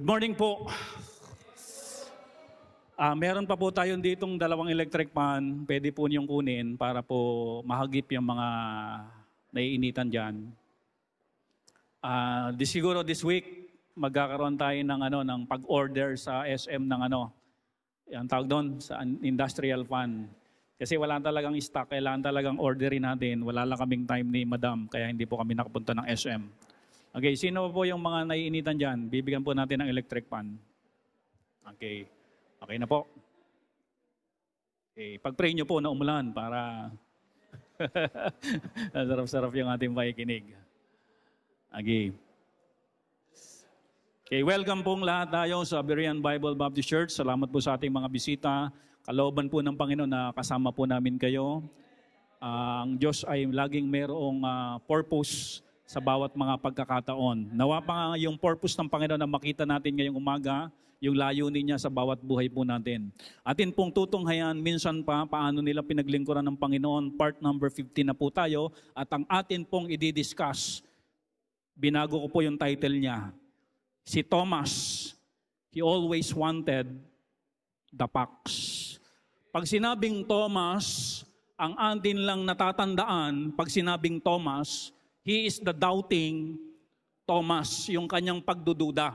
morning po. Meron pa po tayong ditong dalawang electric fan. Pwede po niyong kunin para po mahagip yung mga naiinitan dyan. Siguro this week, magkakaroon tayo ng pag-order sa SM ng yung tawag doon, sa industrial fan. Kasi wala talagang stock, kailangan talagang orderin natin. Wala lang kaming time ni Madam, kaya hindi po kami nakapunta ng SM. Okay, sino po yung mga naiinitan dyan? Bibigyan po natin ng electric fan. Okay. Okay na po. Okay, pag-pray nyo po na umulan para sarap-sarap yung ating pakikinig. Okay. Okay, welcome pong lahat tayo sa Berean Bible Baptist Church. Salamat po sa ating mga bisita. Kalooban po ng Panginoon na kasama po namin kayo. Ang Diyos ay laging mayroong purpose sa bawat mga pagkakataon. Nawa pa nga yung purpose ng Panginoon na makita natin ngayong umaga, yung layunin niya sa bawat buhay po natin. Atin pong tutunghayan minsan pa paano nila pinaglingkuran ng Panginoon. Part number 15 na po tayo. At ang atin pong i-discuss, binago ko po yung title niya. Si Thomas, he always wanted the pax. Pag sinabing Thomas, ang atin lang natatandaan, pag sinabing Thomas, he is the doubting Thomas, yung kanyang pagdududa.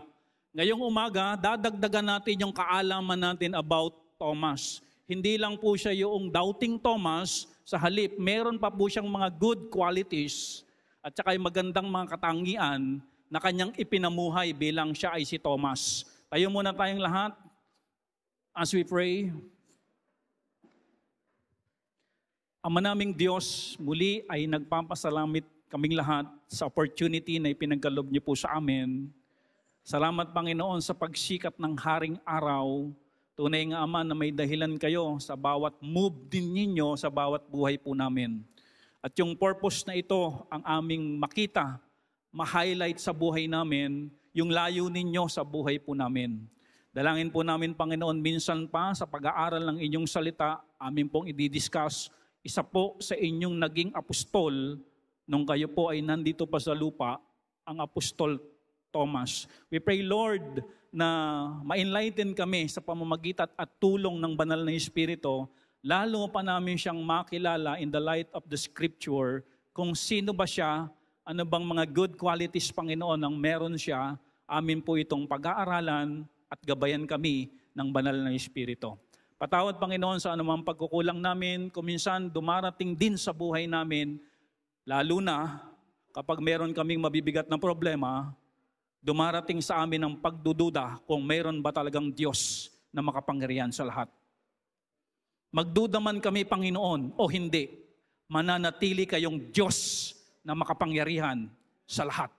Ngayong umaga, dadagdagan natin yung kaalaman natin about Thomas. Hindi lang po siya yung doubting Thomas, sa halip, meron pa po siyang mga good qualities at saka yung magandang mga katangian na kanyang ipinamuhay bilang siya ay si Thomas. Tayo muna tayong lahat as we pray. Ama naming Diyos, muli ay nagpapasalamit kaming lahat sa opportunity na ipinagkaloob niyo po sa amin. Salamat, Panginoon, sa pagsikat ng haring araw. Tunay nga, Ama, na may dahilan kayo sa bawat move din ninyo sa bawat buhay po namin. At yung purpose na ito, ang aming makita, ma-highlight sa buhay namin, yung layunin ninyo sa buhay po namin. Dalangin po namin, Panginoon, minsan pa sa pag-aaral ng inyong salita, amin pong i-discuss, isa po sa inyong naging apostol, nung kayo po ay nandito pa sa lupa, ang Apostol Thomas. We pray, Lord, na ma-enlighten kami sa pamamagitan at tulong ng banal na Espiritu, lalo pa namin siyang makilala in the light of the Scripture, kung sino ba siya, ano bang mga good qualities, Panginoon, ang meron siya, amin po itong pag-aaralan at gabayan kami ng banal na Espiritu. Patawad, Panginoon, sa anumang pagkukulang namin, kung minsan dumarating din sa buhay namin, lalo na kapag meron kaming mabibigat na problema, dumarating sa amin ang pagdududa kung meron ba talagang Diyos na makapangyarihan sa lahat. Magduda man kami, Panginoon, o hindi, mananatili kayong Diyos na makapangyarihan sa lahat.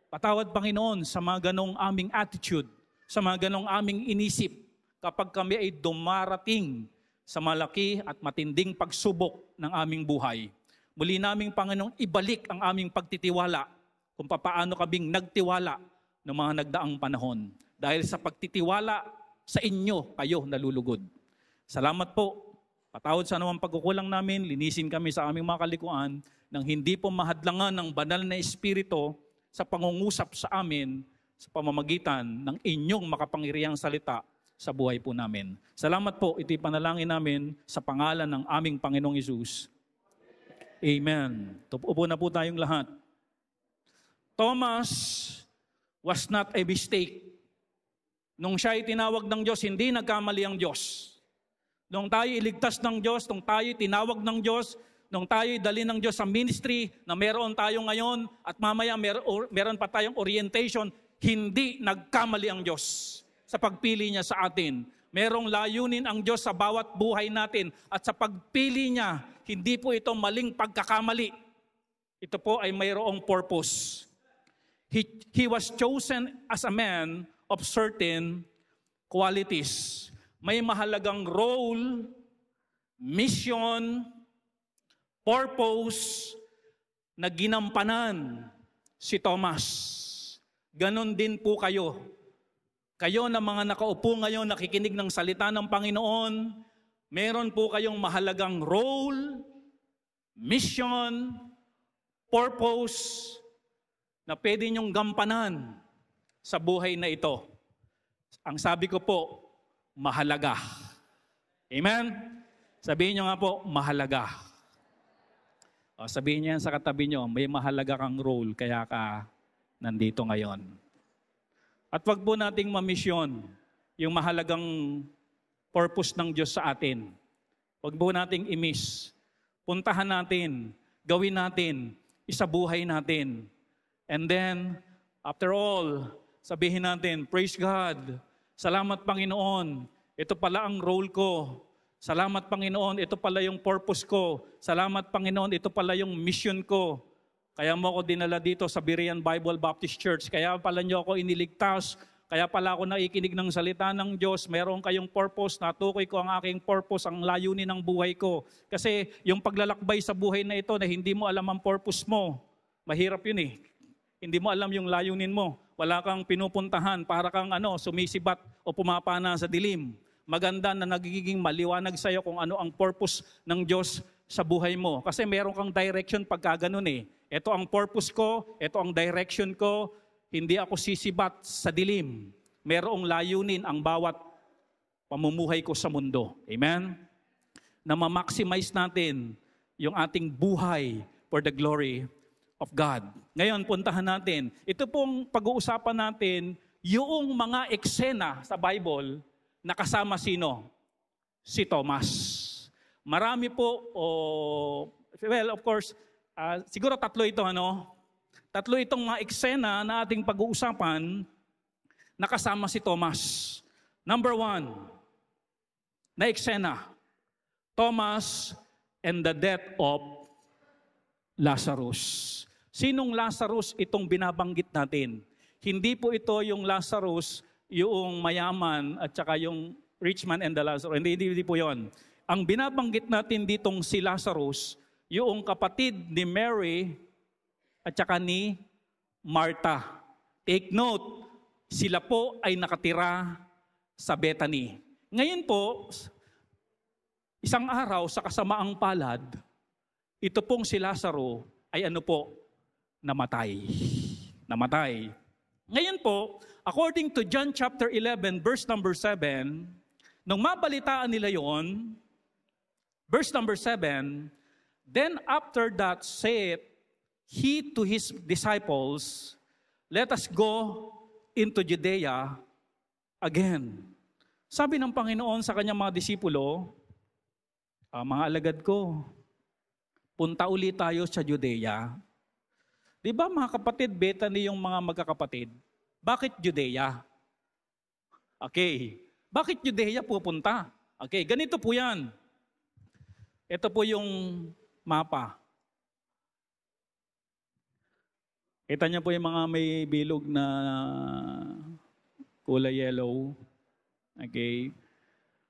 Patawad, Panginoon, sa mga ganong aming attitude, sa mga ganong aming inisip, kapag kami ay dumarating sa malaki at matinding pagsubok ng aming buhay. Muli naming, Panginoon, ibalik ang aming pagtitiwala kung paano kaming nagtiwala ng mga nagdaang panahon. Dahil sa pagtitiwala sa inyo, kayo nalulugod. Salamat po. Patawad sa anumang pagkukulang namin, linisin kami sa aming mga kalikuan nang hindi po mahadlangan ng banal na Espiritu sa pangungusap sa amin sa pamamagitan ng inyong makapangyarihang salita sa buhay po namin. Salamat po. Ito'y panalangin namin sa pangalan ng aming Panginoong Hesus. Amen. Upo na po tayong lahat. Thomas was not a mistake. Nung siya ay tinawag ng Diyos, hindi nagkamali ang Diyos. Nung tayo iligtas ng Diyos, nung tayo tinawag ng Diyos, nung tayo dali ng Diyos sa ministry na meron tayo ngayon at mamaya meron pa tayong orientation, hindi nagkamali ang Diyos sa pagpili niya sa atin. Merong layunin ang Diyos sa bawat buhay natin at sa pagpili niya, hindi po ito maling pagkakamali. Ito po ay mayroong purpose. He was chosen as a man of certain qualities. May mahalagang role, mission, purpose na ginampanan si Thomas. Ganon din po kayo. Kayo na mga nakaupo ngayon, nakikinig ng salita ng Panginoon, meron po kayong mahalagang role, mission, purpose na pwede niyong gampanan sa buhay na ito. Ang sabi ko po, mahalaga. Amen? Sabihin nyo nga po, mahalaga. O, sabihin niyo yan sa katabi nyo, may mahalaga kang role, kaya ka nandito ngayon. At wag po nating mamisyon yung mahalagang purpose ng Diyos sa atin. Wag po nating i-miss. Puntahan natin, gawin natin, isabuhay natin. And then, after all, sabihin natin, praise God, salamat Panginoon, ito pala ang role ko. Salamat Panginoon, ito pala yung purpose ko. Salamat Panginoon, ito pala yung mission ko. Kaya mo ako dinala dito sa Berean Bible Baptist Church. Kaya pala niyo ako iniligtas. Kaya pala ako nakikinig ng salita ng Diyos. Meron kayong purpose. Natukoy ko ang aking purpose, ang layunin ng buhay ko. Kasi yung paglalakbay sa buhay na ito na hindi mo alam ang purpose mo, mahirap yun eh. Hindi mo alam yung layunin mo. Wala kang pinupuntahan para kang sumisibat o pumapana sa dilim. Maganda na nagiging maliwanag sa iyo kung ano ang purpose ng Diyos sa buhay mo. Kasi meron kang direction pagka ganun eh. Ito ang purpose ko, ito ang direction ko, hindi ako sisibat sa dilim. Merong layunin ang bawat pamumuhay ko sa mundo. Amen? Na ma-maximize natin yung ating buhay for the glory of God. Ngayon, puntahan natin. Ito pong pag-uusapan natin, yung mga eksena sa Bible na kasama sino? Si Thomas. Marami po, well, of course, siguro tatlo ito, Tatlo itong mga eksena na ating pag-uusapan na kasama si Thomas. Number 1, na eksena, Thomas and the death of Lazarus. Sinong Lazarus itong binabanggit natin? Hindi po ito yung Lazarus, yung mayaman at saka yung rich man and the Lazarus. Hindi po yon. Ang binabanggit natin ditong si Lazarus, yung kapatid ni Mary at saka ni Martha. Take note, sila po ay nakatira sa Bethany. Ngayon po, isang araw sa kasamaang palad, ito pong si Lazaro ay namatay. Namatay. Ngayon po, according to John chapter 11, verse number 7, nung mabalitaan nila yon, verse number 7, then after that saith he to his disciples, let us go into Judea again. Sabi ng Panginoon sa kanyang mga disipulo, mga alagad ko, punta ulit tayo sa Judea. Di ba mga kapatid, Bethany yung mga magkakapatid? Bakit Judea? Okay. Bakit Judea pupunta? Okay, ganito po yan. Ito po yung mapa. Kita niyo po yung mga may bilog na kulay yellow. Okay.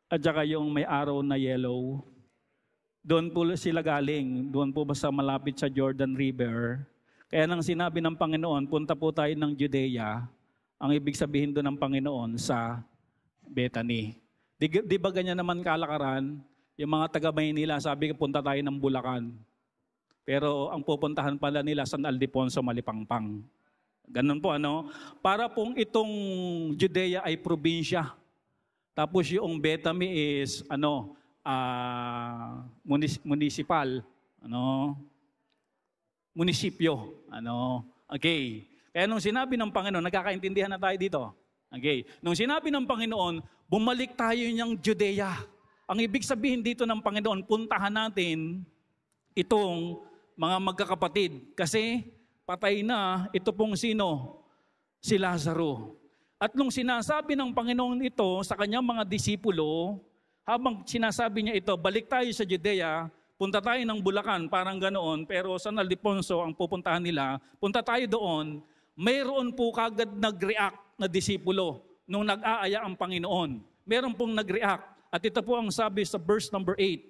At saka yung may araw na yellow. Doon po sila galing. Doon po basta malapit sa Jordan River. Kaya nang sinabi ng Panginoon, punta po tayo ng Judea, ang ibig sabihin doon ng Panginoon sa Bethany. Di ba ganyan naman kalakaran? Yung mga taga Maynila, sabi ko punta tayo ng Bulacan. Pero ang pupuntahan pala nila San Ildefonso, Malipangpang. Ganun po Para pong itong Judea ay probinsya. Tapos yung Bethany is municipal. Munisipyo. Okay. Kaya nung sinabi ng Panginoon, nagkakaintindihan na tayo dito. Okay. Nung sinabi ng Panginoon, bumalik tayo niyang Judea. Ang ibig sabihin dito ng Panginoon, puntahan natin itong mga magkakapatid. Kasi patay na, ito pong sino? Si Lazaro. At nung sinasabi ng Panginoon ito sa kanyang mga disipulo, habang sinasabi niya ito, balik tayo sa Judea, punta tayo ng Bulacan, parang ganoon, pero San Ildefonso ang pupuntahan nila, punta tayo doon, mayroon po kagad nag-react na disipulo nung nag-aaya ang Panginoon. Meron pong nag-react. At ito po ang sabi sa verse number 8.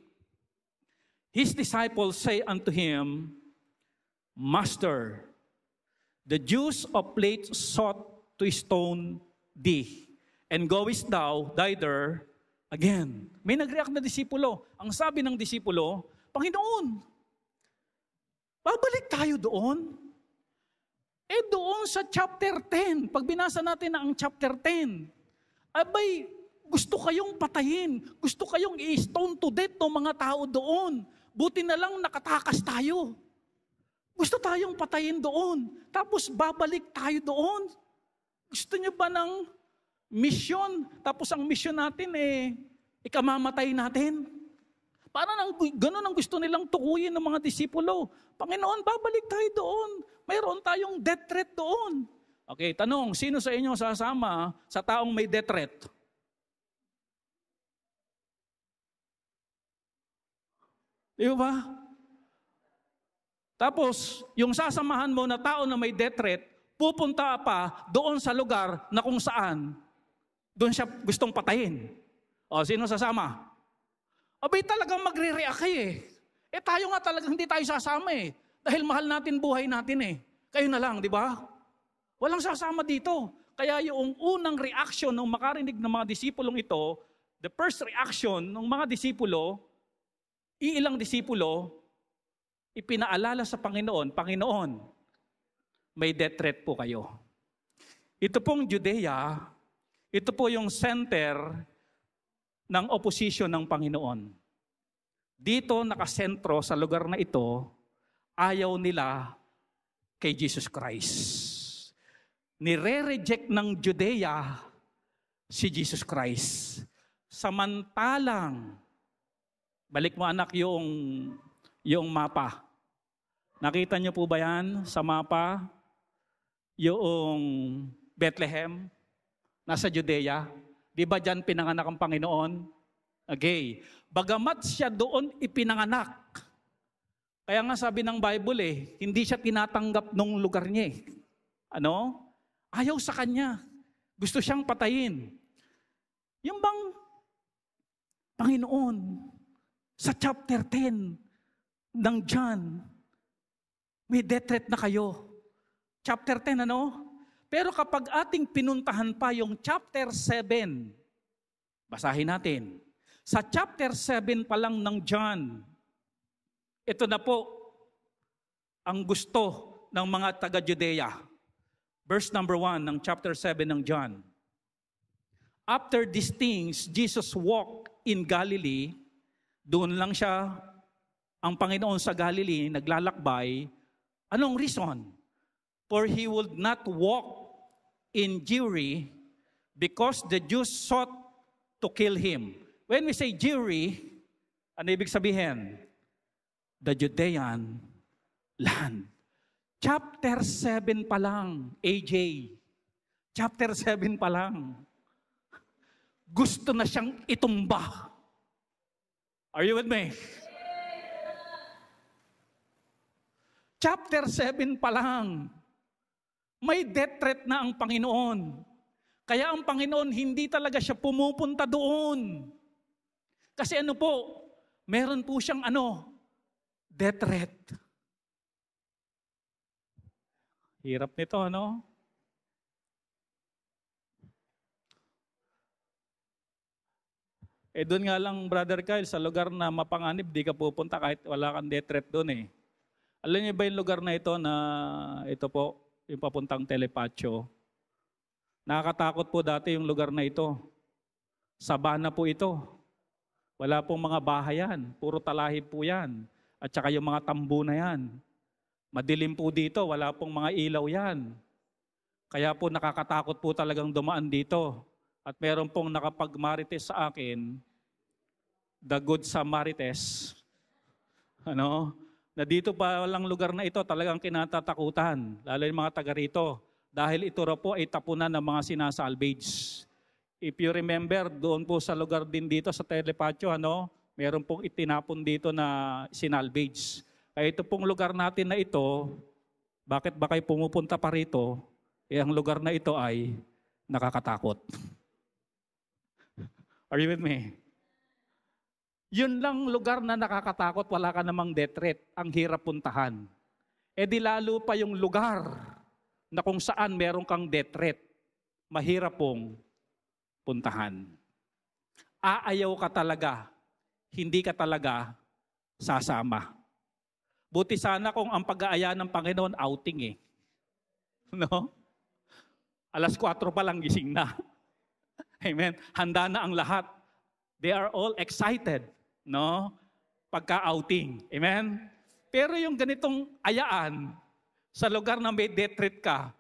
His disciples say unto him, Master, the Jews of late sought to stone thee, and goest thou thither again. May nag-react na disipulo. Ang sabi ng disipulo, Panginoon, babalik tayo doon. Doon sa chapter 10, pag binasa natin na ang chapter 10, Abay, gusto kayong patayin. Gusto kayong i-stone to death ng mga tao doon. Buti na lang nakatakas tayo. Gusto tayong patayin doon. Tapos babalik tayo doon. Gusto niyo ba ng mission? Tapos ang mission natin ikamamatay natin. Parang ganun ang gusto nilang tukuyin ng mga disipulo. Panginoon, babalik tayo doon. Mayroon tayong death threat doon. Okay, tanong, sino sa inyo sasama sa taong may death threat? Di ba? Tapos, yung sasamahan mo na tao na may death threat, pupunta pa doon sa lugar na kung saan doon siya gustong patayin. O, sino sasama? Abay talagang magre-react kayo tayo nga talagang hindi tayo sasama Dahil mahal natin buhay natin Kayo na lang, di ba? Walang sasama dito. Kaya yung unang reaction ng makarinig ng mga disipulong ito, the first reaction ng mga disipulo, iilang disipulo, ipinaalala sa Panginoon, Panginoon, may death threat po kayo. Ito pong Judea, ito po yung center ng opposition ng Panginoon. Dito nakasentro sa lugar na ito, ayaw nila kay Jesus Christ. Nire-reject ng Judea si Jesus Christ. Samantalang, balik mo anak yung mapa. Nakita niyo po ba yan sa mapa? Yung Bethlehem, nasa Judea. Di ba dyan pinanganak ang Panginoon? Okay. Bagamat siya doon ipinanganak. Kaya nga sabi ng Bible hindi siya tinatanggap nung lugar niya Ano? Ayaw sa kanya. Gusto siyang patayin. Yung bang Panginoon, sa chapter 10 ng John, may death threat na kayo. Chapter 10, Pero kapag ating pinuntahan pa yung chapter 7, basahin natin. Sa chapter 7 pa lang ng John, ito na po ang gusto ng mga taga-Judea. Verse number 1 ng chapter 7 ng John. After these things, Jesus walked in Galilee. Doon lang siya, ang Panginoon sa Galilee, naglalakbay. Anong reason? For he would not walk in Jewry because the Jews sought to kill him. When we say Jewry, ano ibig sabihin? The Judean land. Chapter 7 pa lang, AJ. Chapter 7 pa lang. Gusto na siyang itumba. Are you with me? Chapter 7 pa lang. May death threat na ang Panginoon. Kaya ang Panginoon hindi talaga siya pumupunta doon. Kasi meron po siyang death threat. Hirap nito, doon nga lang, Brother Kyle, sa lugar na mapanganib, di ka pupunta kahit wala kang death threat doon Alam niyo ba yung lugar na ito ito po, yung papuntang Telepacho? Nakakatakot po dati yung lugar na ito. Sabana po ito. Wala pong mga bahayan. Puro talahib po yan. At saka yung mga tambo na yan. Madilim po dito. Wala pong mga ilaw yan. Kaya po nakakatakot po talagang dumaan dito. At meron pong nakapagmarites sa akin, the Good Samarites, na dito pa lang lugar na ito talagang kinatatakutan, lalo yung mga taga rito. Dahil ito raw po ay tapunan ng mga sinasalvage. If you remember, doon po sa lugar din dito sa Telepacho, meron pong itinapon dito na sinalvage. Kaya ito pong lugar natin na ito, bakit ba kayo pumupunta pa rito? Ang lugar na ito ay nakakatakot. Are you with me? Yun lang lugar na nakakatakot, wala ka namang death threat, ang hirap puntahan. Di lalo pa yung lugar na kung saan meron kang death threat, mahirap pong puntahan. Aayaw ka talaga, hindi ka talaga sasama. Buti sana kung ang pag-aaya ng Panginoon outing No? 4:00 pa lang gising na. Amen. Handa na ang lahat. They are all excited, no? Pagka-outing. Amen. Pero yung ganitong ayaan, sa lugar na may death threat ka,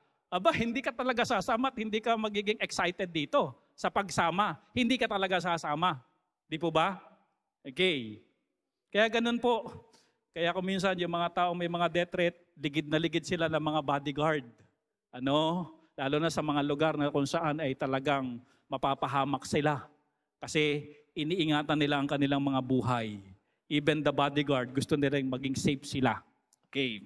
hindi ka talaga sasama at hindi ka magiging excited dito sa pagsama. Hindi ka talaga sasama. Di po ba? Okay. Kaya ganun po. Kaya kung minsan yung mga tao may mga death threat, ligid na ligid sila ng mga bodyguard. Lalo na sa mga lugar na kung saan ay talagang mapapahamak sila. Kasi iniingatan nila ang kanilang mga buhay. Even the bodyguard, gusto nilang maging safe sila. Okay.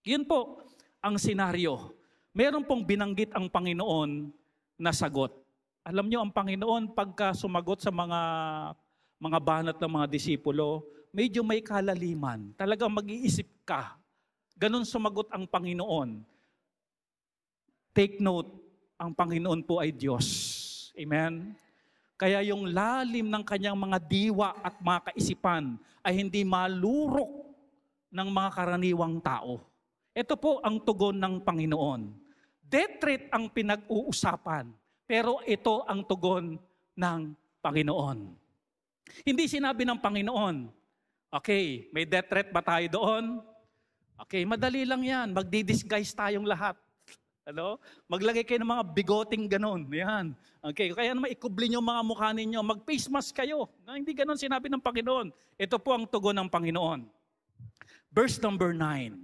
Yun po ang senaryo. Meron pong binanggit ang Panginoon na sagot. Alam nyo, ang Panginoon pagka sumagot sa mga banat ng mga disipulo, medyo may kalaliman. Talagang mag-iisip ka. Ganon sumagot ang Panginoon. Take note, ang Panginoon po ay Diyos. Amen? Kaya yung lalim ng kanyang mga diwa at mga kaisipan ay hindi malurok ng mga karaniwang tao. Ito po ang tugon ng Panginoon. Death threat ang pinag-uusapan, pero ito ang tugon ng Panginoon. Hindi sinabi ng Panginoon, okay, may death threat ba tayo doon? Okay, madali lang yan. Magdi-disguise tayong lahat. Maglagay kayo ng mga bigoting ganon. Yan. Okay, kaya naman ikubli nyo mga mukha ninyo. Mag-face mask kayo. Hindi ganon sinabi ng Panginoon. Ito po ang tugon ng Panginoon. Verse number 9.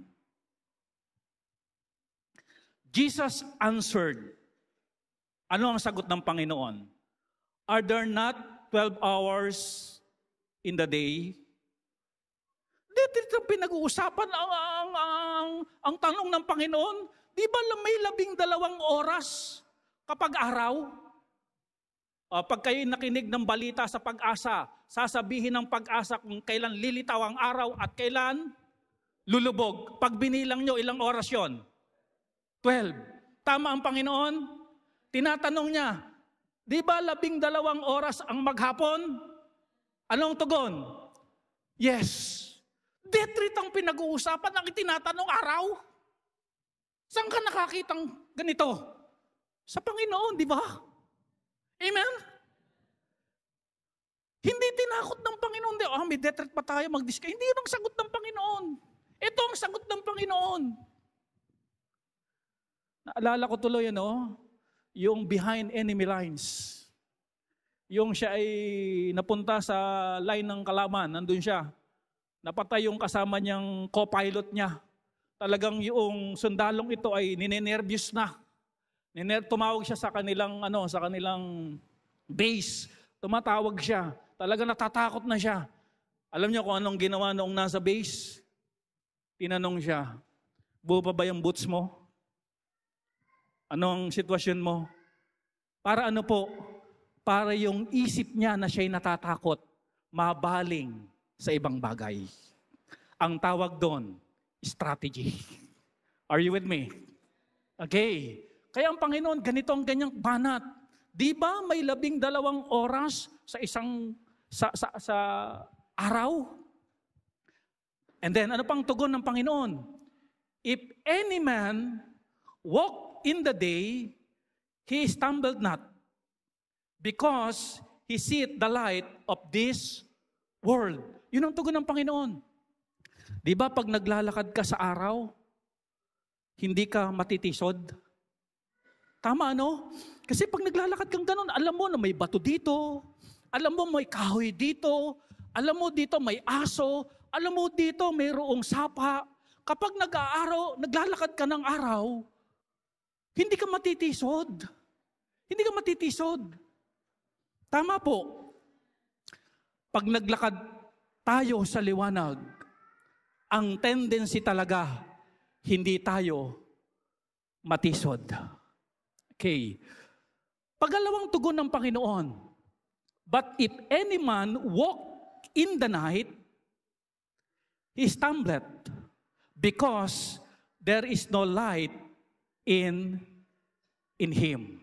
Jesus answered. Ano ang sagot ng Panginoon? Are there not 12 hours in the day? Dito pinag-uusapan ang tanong ng Panginoon. Di ba may 12 oras kapag araw? Pag kayo nakinig ng balita sa Pag-asa, sasabihin ng Pag-asa kung kailan lilitaw ang araw at kailan lulubog. Pag binilang nyo, ilang oras yon? 12. Tama ang Panginoon? Tinatanong niya, di ba 12 oras ang maghapon? Anong tugon? Yes. Death threat ang pinag-uusapan, ang tinatanong araw. Saan ka nakakitang ganito? Sa Panginoon, di ba? Amen? Hindi tinakot ng Panginoon. May death threat pa tayo, mag-discuss. Hindi yun ang sagot ng Panginoon. Ito ang sagot ng Panginoon. Naalala ko tuloy, yung behind enemy lines. Yung siya ay napunta sa line ng kalaban, nandun siya. Napatay yung kasama niyang co-pilot niya. Talagang yung sundalong ito ay ninenervyos na. Tumawag siya sa kanilang base. Tumatawag siya. Talagang natatakot na siya. Alam niyo kung anong ginawa noong nasa base? Tinanong siya, buo pa ba yung boots mo? Anong sitwasyon mo? Para ano po? Para yung isip niya na siya'y natatakot, mabaling sa ibang bagay. Ang tawag doon, strategy. Are you with me? Okay. Kaya ang Panginoon, ganito ang ganyang banat. Di ba may 12 oras sa isang sa araw? And then, ano pang tugon ng Panginoon? If any man walk in the day, he stumbled not, because he seeth the light of this world. Yun ang tugon ng Panginoon. Di ba pag naglalakad ka sa araw, hindi ka matitisod? Tama, Kasi pag naglalakad kang ganun, alam mo na may bato dito, alam mo may kahoy dito, alam mo dito may aso, alam mo dito mayroong sapa. Kapag naglalakad ka ng araw, hindi ka matitisod. Hindi ka matitisod. Tama po. Pag naglakad tayo sa liwanag, ang tendency talaga, hindi tayo matisod. Okay. Pagalawang tugon ng Panginoon, but if any man walk in the night, he stumbleth, because there is no light in him.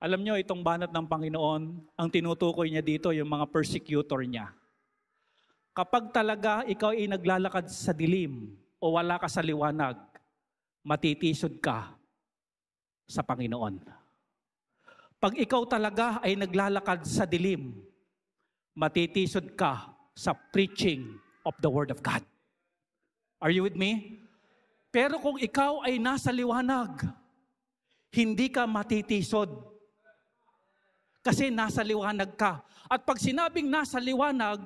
Alam nyo, itong banat ng Panginoon, ang tinutukoy niya dito, yung mga persecutor niya. Kapag talaga ikaw ay naglalakad sa dilim o wala ka sa liwanag, matitisod ka sa Panginoon. Pag ikaw talaga ay naglalakad sa dilim, matitisod ka sa preaching of the Word of God. Are you with me? Pero kung ikaw ay nasa liwanag, hindi ka matitisod. Kasi nasa liwanag ka. At pag sinabing nasa liwanag,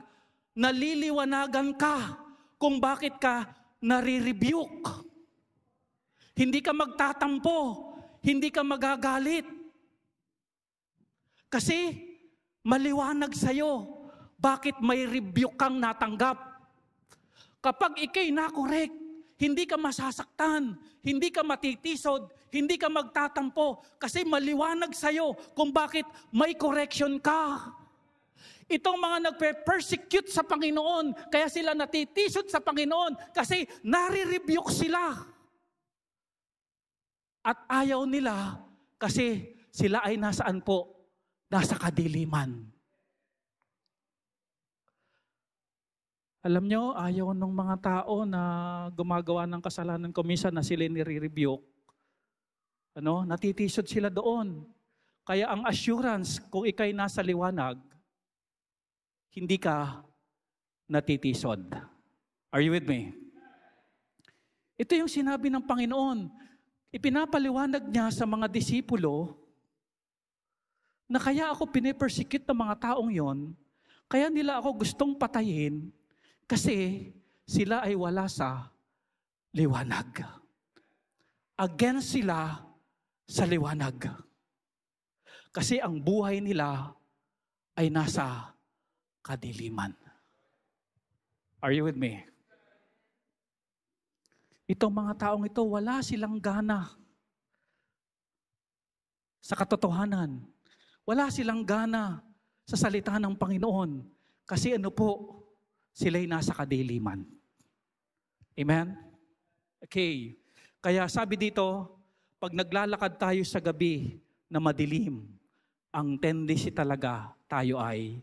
naliliwanagan ka kung bakit ka nare-rebuke. Hindi ka magtatampo, hindi ka magagalit. Kasi maliwanag sa'yo, bakit may rebuke kang natanggap. Kapag ikay na-correct, hindi ka masasaktan, hindi ka matitisod, hindi ka magtatampo, kasi maliwanag sa'yo kung bakit may correction ka. Itong mga nagpe-persecute sa Panginoon, kaya sila natitisod sa Panginoon, kasi nare-rebuke sila. At ayaw nila, kasi sila ay nasaan po? Nasa kadiliman. Alam nyo, ayaw ng mga tao na gumagawa ng kasalanan ko minsan na sila nire-rebuke. Natitisod sila doon. Kaya ang assurance, kung ikay nasa liwanag, hindi ka natitisod. Are you with me? Ito yung sinabi ng Panginoon. Ipinapaliwanag niya sa mga disipulo na kaya ako pinipersecute ng mga taong yon, kaya nila ako gustong patayin kasi sila ay wala sa liwanag. Against sila sa liwanag. Kasi ang buhay nila ay nasa kadiliman. Are you with me? Itong mga taong ito, wala silang gana sa katotohanan. Wala silang gana sa salita ng Panginoon. Kasi sila'y nasa kadiliman. Amen? Okay. Kaya sabi dito, pag naglalakad tayo sa gabi na madilim, ang tendency talaga tayo ay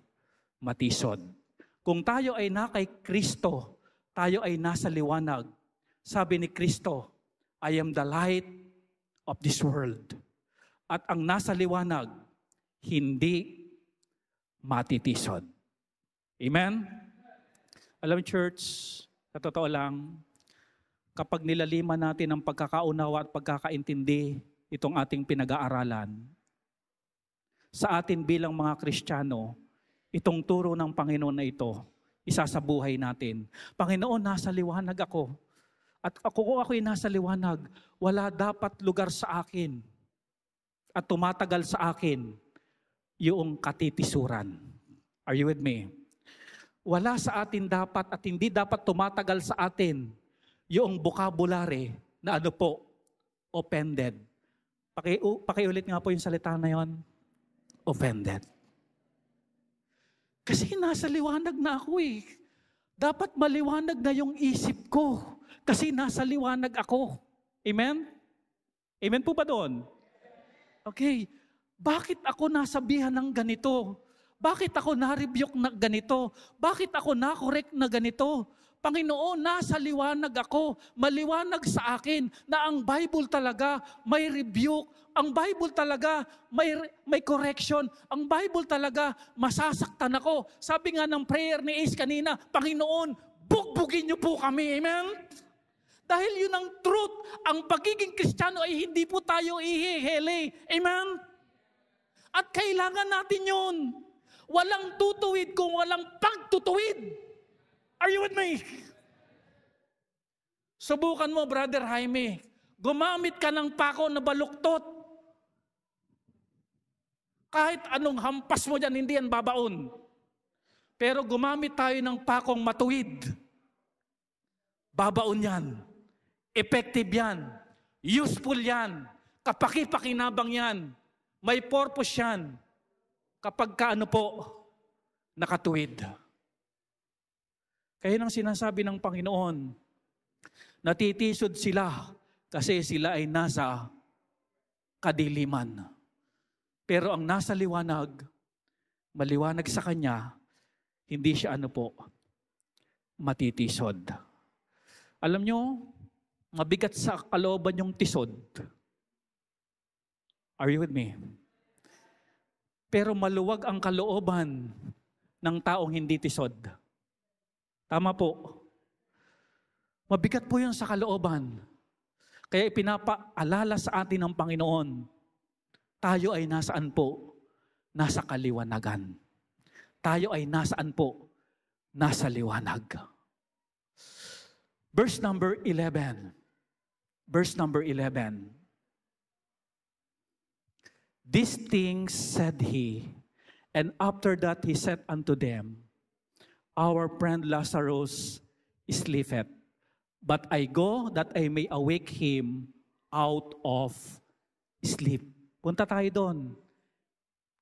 matisod. Kung tayo ay na kay Kristo, tayo ay nasa liwanag. Sabi ni Kristo, I am the light of this world. At ang nasa liwanag, hindi matitisod. Amen? Alam, church, sa totoo lang, kapag nilaliman natin ang pagkakaunawa at pagkakaintindi itong ating pinag-aaralan, sa atin bilang mga Kristiyano, itong turo ng Panginoon na ito, isa sa buhay natin. Panginoon, nasa liwanag ako. At kung ako'y nasa liwanag, wala dapat lugar sa akin at tumatagal sa akin yung katitisuran. Are you with me? Wala sa atin dapat at hindi dapat tumatagal sa atin yung vocabulary na offended. Pakiulit nga po yung salita na yon. Offended. Kasi nasa liwanag na ako eh. Dapat maliwanag na yung isip ko. Kasi nasa liwanag ako. Amen? Amen po ba doon? Okay. Bakit ako nasabihan ng ganito? Bakit ako na-rebuke na ganito? Bakit ako na-correct na ganito? Panginoon, nasa liwanag ako. Maliwanag sa akin na ang Bible talaga may rebuke. Ang Bible talaga may correction. Ang Bible talaga masasaktan ako. Sabi nga ng prayer ni Ace kanina, Panginoon, bugbugin niyo po kami. Amen? Dahil yun ang truth. Ang pagiging Kristiyano ay hindi po tayo ihihili. Amen? At kailangan natin yun. Walang tutuwid kung walang pagtutuwid. Are you with me? Subukan mo, Brother Jaime. Gumamit ka ng pako na baluktot. Kahit anong hampas mo dyan, hindi yan babaon. Pero gumamit tayo ng pakong matuwid. Babaon yan. Effective yan. Useful yan. Kapaki-pakinabang yan. May purpose yan. Kapag nakatuwid. Kaya nang sinasabi ng Panginoon, natitisod sila kasi sila ay nasa kadiliman. Pero ang nasa liwanag, maliwanag sa Kanya, hindi siya matitisod. Alam nyo, mabigat sa kalooban yung tisod. Are you with me? pero maluwag ang kalooban ng taong hindi tisod. Tama po. Mabigat po yun sa kalooban. Kaya ipinapaalala sa atin ng Panginoon, tayo ay nasaan po? Nasa kaliwanagan. Tayo ay nasaan po? Nasa liwanag. Verse number 11. Verse number 11. These things said he, and after that he said unto them, Our friend Lazarus sleepeth, but I go that I may awake him out of sleep. Punta tayo doon.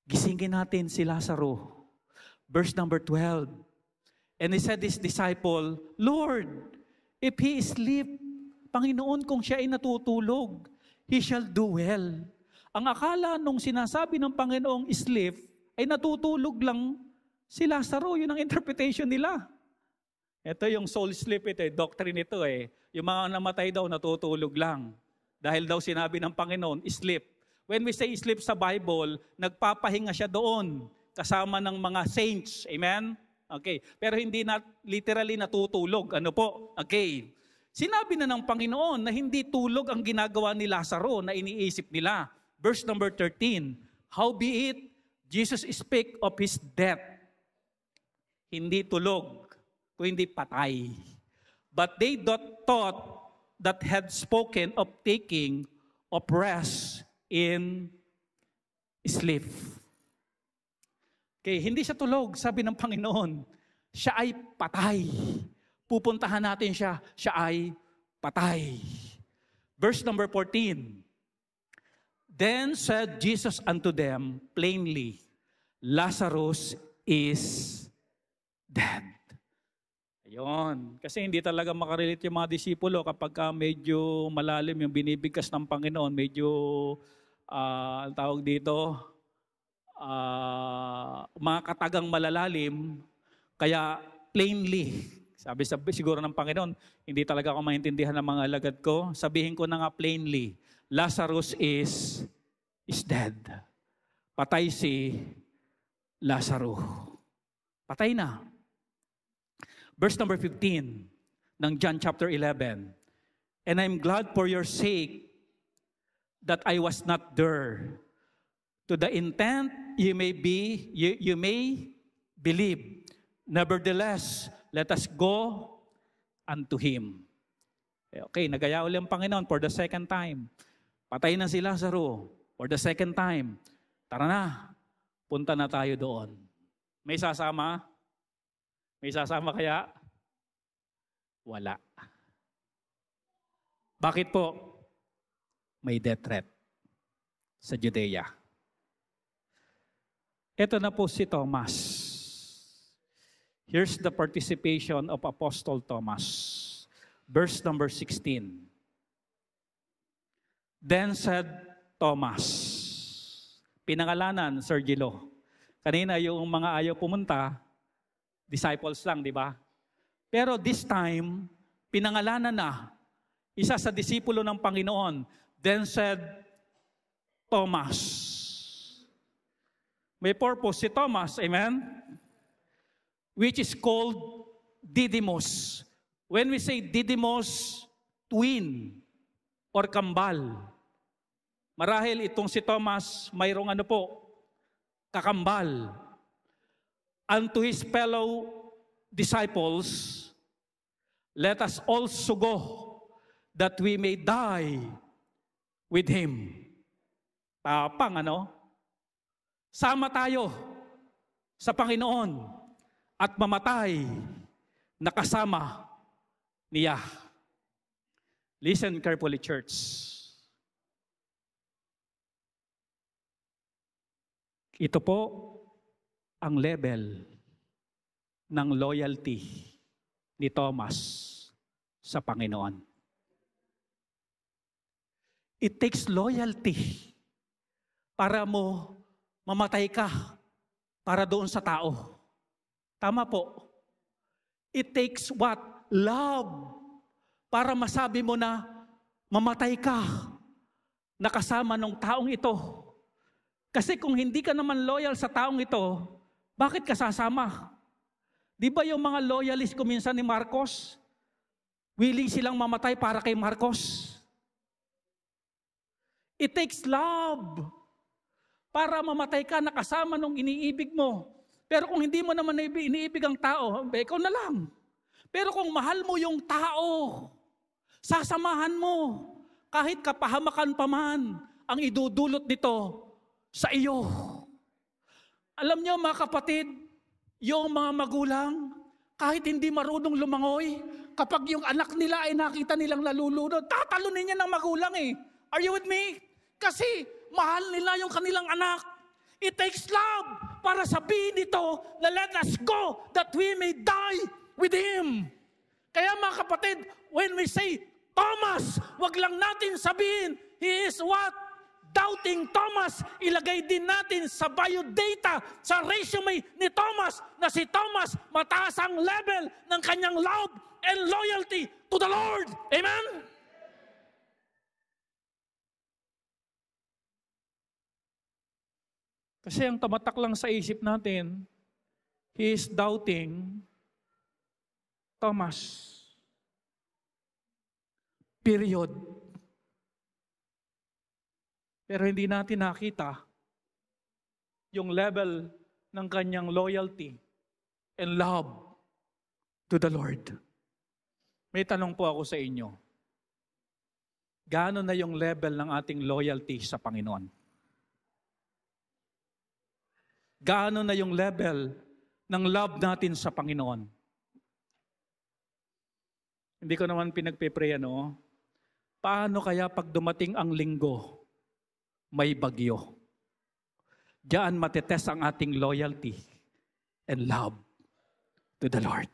Gisingin natin si Lazaro. Verse number 12. And he said his disciple, Lord, if he sleep, Panginoon, kung siya ay natutulog, he shall do well. Ang akala nung sinasabi ng Panginoong sleep, ay natutulog lang si Lazaro. Yun ang interpretation nila. Ito yung soul sleep, ito, doctrine ito eh. Yung mga namatay daw, natutulog lang. Dahil daw sinabi ng Panginoon, sleep. When we say sleep sa Bible, nagpapahinga siya doon, kasama ng mga saints. Amen? Okay. Pero hindi na literally natutulog. Ano po? Okay. Sinabi na ng Panginoon na hindi tulog ang ginagawa ni Lazaro na iniisip nila. Verse number 13. Howbeit, Jesus speak of his death. Hindi tulog, kundi patay. But they thought that had spoken of taking of rest in sleep. Okay, hindi siya tulog, sabi ng Panginoon. Siya ay patay. Pupuntahan natin siya, siya ay patay. Verse number 14. Then said Jesus unto them plainly, Lazarus is dead. Ayun. Kasi hindi talaga makarelate yung mga disipulo kapag medyo malalim yung binibigkas ng Panginoon, medyo, ang tawag dito, mga katagang malalalim, kaya plainly, sabi siguro ng Panginoon, hindi talaga ako maintindihan ng mga alagad ko, sabihin ko na nga plainly, Lazarus is dead. Patay si Lazaro. Patay na. Verse number 15 ng John chapter 11. And I'm glad for your sake that I was not there, to the intent you may believe. Nevertheless, let us go unto him. Okay, nagaya ulit ang Panginoon for the second time. Patay na si Lazaro for the second time. Tara na, punta na tayo doon. May sasama? May sasama kaya? Wala. Bakit po? May death threat sa Judea. Ito na po si Thomas. Here's the participation of Apostle Thomas. Verse number 16. Then said Thomas, pinangalanan, Sir Gilo. Kanina yung mga ayaw pumunta, disciples lang, di ba? Pero this time, pinangalanan na, isa sa disipulo ng Panginoon. Then said Thomas. May purpose si Thomas, amen? Which is called Didymus. When we say Didymus, twin or kambal. Marahil itong si Thomas, mayroong kakambal. Unto his fellow disciples, let us also go, that we may die with him. Tapang, Sama tayo sa Panginoon at mamatay na kasama niya. Listen carefully, church. Ito po ang level ng loyalty ni Thomas sa Panginoon. It takes loyalty para mo mamatay ka para doon sa tao. Tama po. It takes what? Love. Para masabi mo na mamatay ka na kasama ng taong ito. Kasi kung hindi ka naman loyal sa taong ito, bakit ka sasama? Di ba yung mga loyalist kuminsan ni Marcos, willing silang mamatay para kay Marcos? It takes love para mamatay ka na kasama nung iniibig mo. Pero kung hindi mo naman iniibig ang tao, ikaw na lang. Pero kung mahal mo yung tao, sasamahan mo. Kahit kapahamakan pa man ang idudulot nito sa iyo. Alam niyo mga kapatid, yung mga magulang, kahit hindi marunong lumangoy, kapag yung anak nila ay nakita nilang nalulunod, tatalunin niya ng magulang eh. Are you with me? Kasi mahal nila yung kanilang anak. It takes love para sabihin ito na let us go that we may die with Him. Kaya mga kapatid, when we say Thomas, wag lang natin sabihin, he is what? Doubting Thomas, ilagay din natin sa biodata, sa resume ni Thomas, na si Thomas, mataas ang level ng kanyang love and loyalty to the Lord. Amen? Kasi ang tamatak lang sa isip natin, he is doubting Thomas. Period. Pero hindi natin nakita yung level ng kanyang loyalty and love to the Lord. May tanong po ako sa inyo. Gaano na yung level ng ating loyalty sa Panginoon? Gaano na yung level ng love natin sa Panginoon? Hindi ko naman pinagpe-pray, ano? Paano kaya pag dumating ang linggo, may bagyo? Diyan matetest ang ating loyalty and love to the Lord.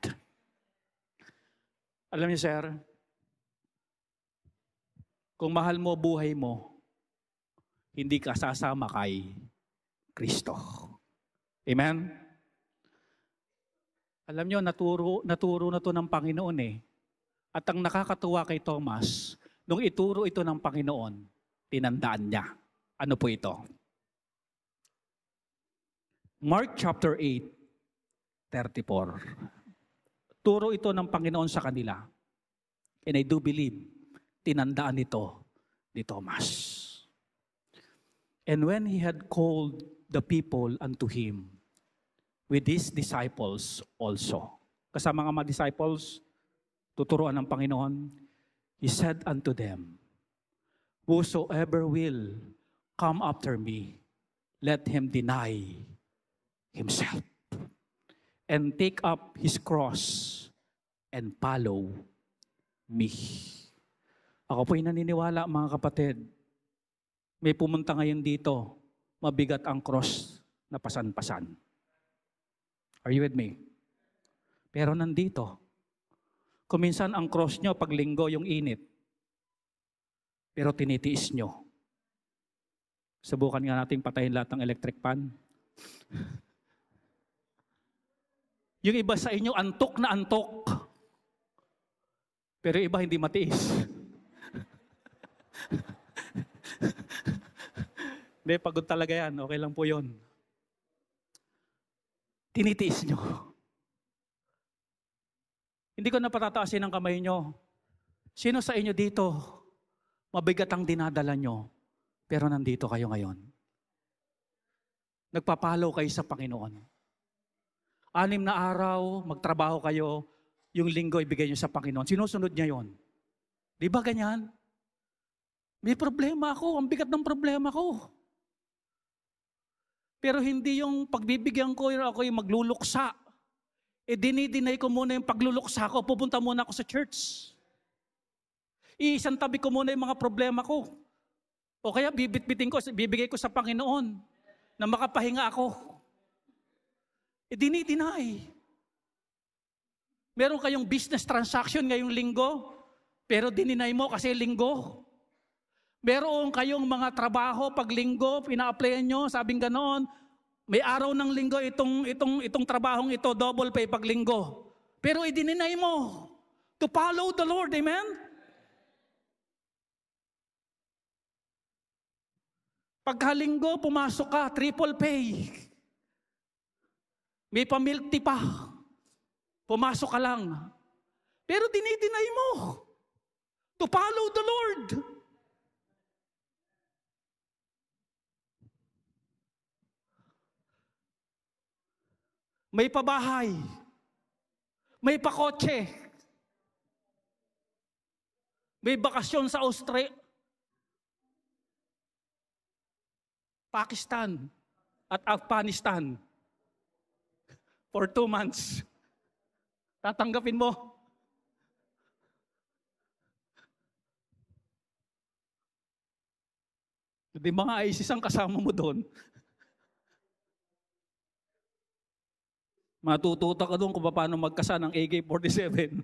Alam niyo, sir, kung mahal mo buhay mo, hindi ka sasama kay Kristo. Amen? Alam niyo, naturo na to ng Panginoon eh. At ang nakakatuwa kay Thomas, nung ituro ito ng Panginoon, tinandaan niya. Ano po ito? Mark chapter 8, 34. Turo ito ng Panginoon sa kanila. And I do believe, tinandaan ito ni Thomas. And when he had called the people unto him, with his disciples also. Kasama nga mga disciples, tuturuan ng Panginoon, he said unto them, whosoever will come after me, let him deny himself and take up his cross and follow me. Ako po'y naniniwala, mga kapatid, may pumunta ngayon dito, mabigat ang cross na pasan-pasan. Are you with me? Pero nandito, kuminsan ang cross nyo pag linggo yung init, pero tinitiis nyo. Subukan nga natin patayin lahat ng electric fan. Yung iba sa inyo, antok na antok. Pero iba hindi matiis. Hindi, pagod talaga yan. Okay lang po yun. Tinitiis nyo. Hindi ko na patataasin ang kamay nyo. Sino sa inyo dito, mabigat ang dinadala nyo, pero nandito kayo ngayon? Nagpapalo kayo sa Panginoon. 6 na araw, magtrabaho kayo, yung linggo ibigay nyo sa Panginoon. Sinusunod niya yon. Di ba ganyan? May problema ako, ang bigat ng problema ko. Pero hindi yung pagbibigyan ko, ako yung magluluksa. Dinidinay ko muna yung pagluluksa ko, pupunta muna ako sa church. Iisang tabi ko muna yung mga problema ko. O kaya bibitbitin ko, bibigay ko sa Panginoon na makapahinga ako. Dinidinay. Meron kayong business transaction ngayong linggo, pero dininay mo kasi linggo. Meron kayong mga trabaho pag linggo, pina-applyan nyo, sabing ganoon, may araw ng linggo itong trabahong ito, double pay pag linggo. Pero idininay mo to follow the Lord, amen? Pagkalinggo, pumasok ka, triple pay. May pamilk tea pa. Pumasok ka lang. Pero dinideny mo to follow the Lord. May pabahay. May pakotse. May bakasyon sa Australia, Pakistan at Afghanistan for 2 months. Tatanggapin mo. Hindi mga ISIS ang kasama mo doon. Matututo ka doon kung paano magkasa ng AK-47.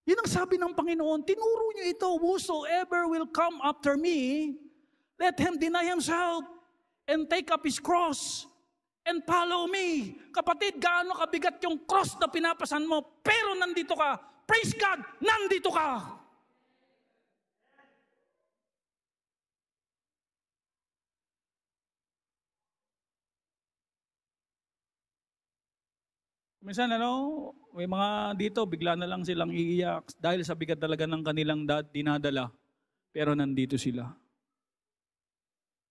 Yun ang sabi ng Panginoon, tinuro niyo ito, whosoever will come after me, let him deny himself and take up his cross and follow me. Kapatid, gaano kabigat yung cross na pinapasan mo, pero nandito ka. Praise God, nandito ka. Minsan may mga dito, bigla na lang silang iiyak dahil sa bigat talaga ng kanilang dinadala. Pero nandito sila.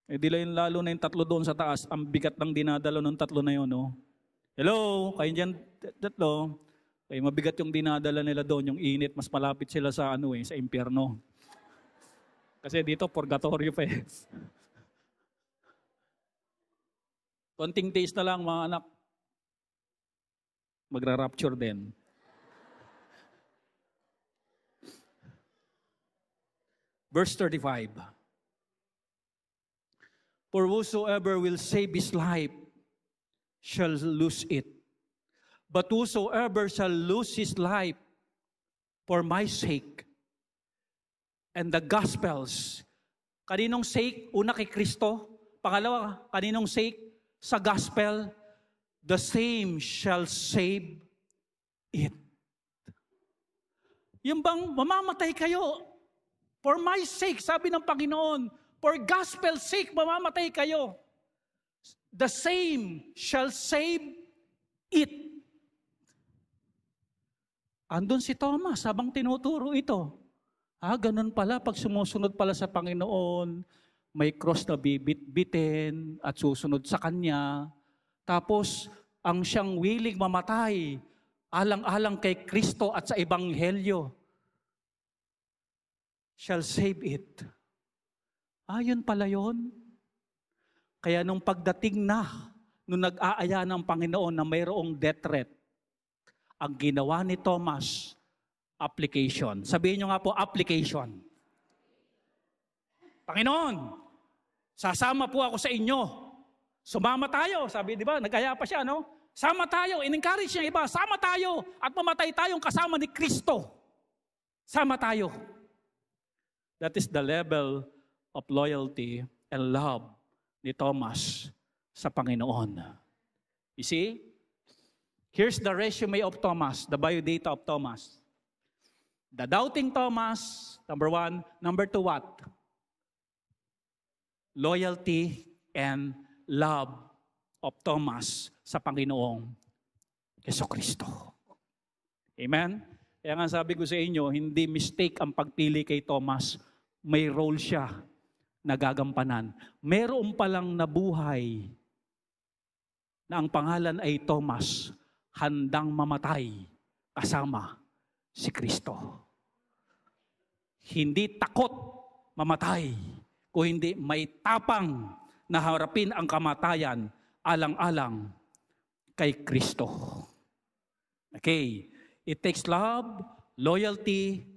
Di lang lalo na yung 3 doon sa taas, ang bigat ng dinadala ng 3 na yun. No? Hello, kayo dyan 3. Kaya mabigat yung dinadala nila doon, yung init, mas malapit sila sa sa impyerno. Kasi dito, purgatorio pa eh. Konting taste na lang mga anak. Magra-rapture din. Verse 35. For whosoever will save his life shall lose it. But whosoever shall lose his life for my sake and the gospels. Kaninong sake? Una kay Kristo. Pangalawa, kaninong sake? Sa gospel. The same shall save it. Yung bang mamamatay kayo for my sake, sabi ng Panginoon, for gospel's sake, mamamatay kayo. The same shall save it. Andun si Thomas, habang tinuturo ito. Ganun pala, pag sumusunod pala sa Panginoon, may cross na bibit-bitin at susunod sa Kanya. Tapos, ang siyang willing mamatay, alang-alang kay Kristo at sa Ebanghelyo, shall save it. Yun pala yun. Kaya nung pagdating nung nag-aaya ng Panginoon na mayroong death threat, ang ginawa ni Thomas, application. Sabihin nyo nga po, application. Panginoon, sasama po ako sa inyo. Sumama tayo, sabi, di ba? Nag-aya pa siya, no? Sama tayo, in-encourage niya iba, sama tayo at mamatay tayong kasama ni Kristo. Sama tayo. That is the level of loyalty and love ni Thomas sa Panginoon. You see? Here's the resume of Thomas, the biodata of Thomas. The doubting Thomas, number 1. Number 2, what? Loyalty and love of Thomas sa Panginoong Jesucristo. Amen? Kaya nga sabi ko sa inyo, hindi mistake ang pagpili kay Thomas. May role siya na gagampanan. Meron palang nabuhay na ang pangalan ay Thomas, handang mamatay kasama si Kristo. Hindi takot mamatay, kung hindi may tapang na harapin ang kamatayan alang-alang kay Kristo. Okay. It takes love, loyalty,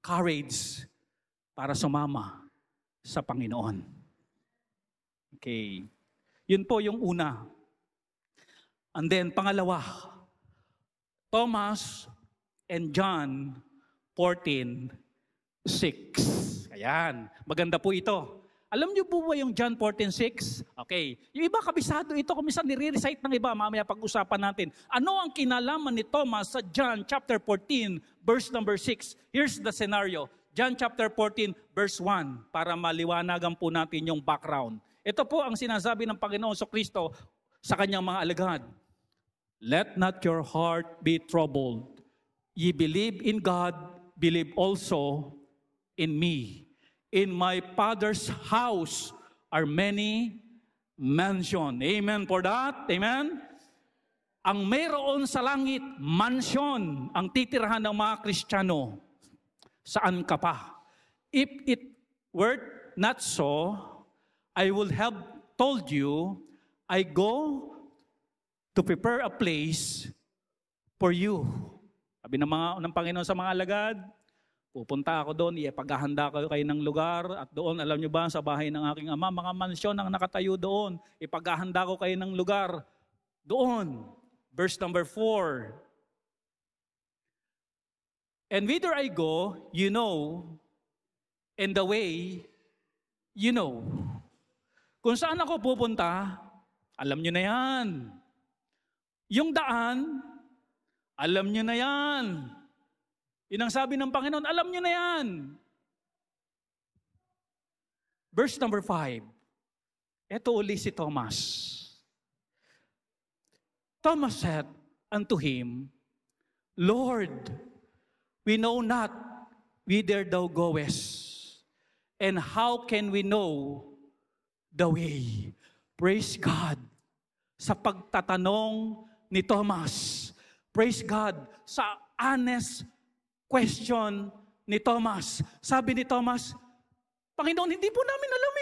courage para sumama sa Panginoon. Okay. Yun po yung una. And then, pangalawa, Thomas and John 14:6. Ayan. Maganda po ito. Alam niyo po ba yung John 14:6? Okay. Yung iba kabisado ito, kumisan nire-recite ng iba, mamaya pag-usapan natin. Ano ang kinalaman ni Thomas sa John chapter 14, verse number 6? Here's the scenario. John chapter 14 verse 1 para maliwanagan po natin yung background. Ito po ang sinasabi ng Panginoon Kristo sa kanyang mga alagad. Let not your heart be troubled. Ye believe in God, believe also in me. In my Father's house are many mansion. Amen for that? Amen? Ang mayroon sa langit, mansion, ang titirahan ng mga Kristiyano. Saan ka pa? If it were not so, I would have told you, I go to prepare a place for you. Sabi ng Panginoon sa mga alagad, pupunta ako doon, ipaghahanda ko kayo ng lugar, at doon, alam nyo ba, sa bahay ng aking ama, mga mansyon ang nakatayo doon, ipaghahanda ko kayo ng lugar doon. Verse number 4. And whither I go, you know, and the way, you know. Kung saan ako pupunta, alam nyo na yan. Yung daan, alam nyo na yan. Yun ang sabi ng Panginoon, alam nyo na yan. Verse number 5. Ito uli si Thomas. Thomas said unto him, Lord, we know not whither thou goest, and how can we know the way? Praise God sa pagtatanong ni Thomas. Praise God sa honest question ni Thomas. Sabi ni Thomas, Panginoon, hindi po namin alam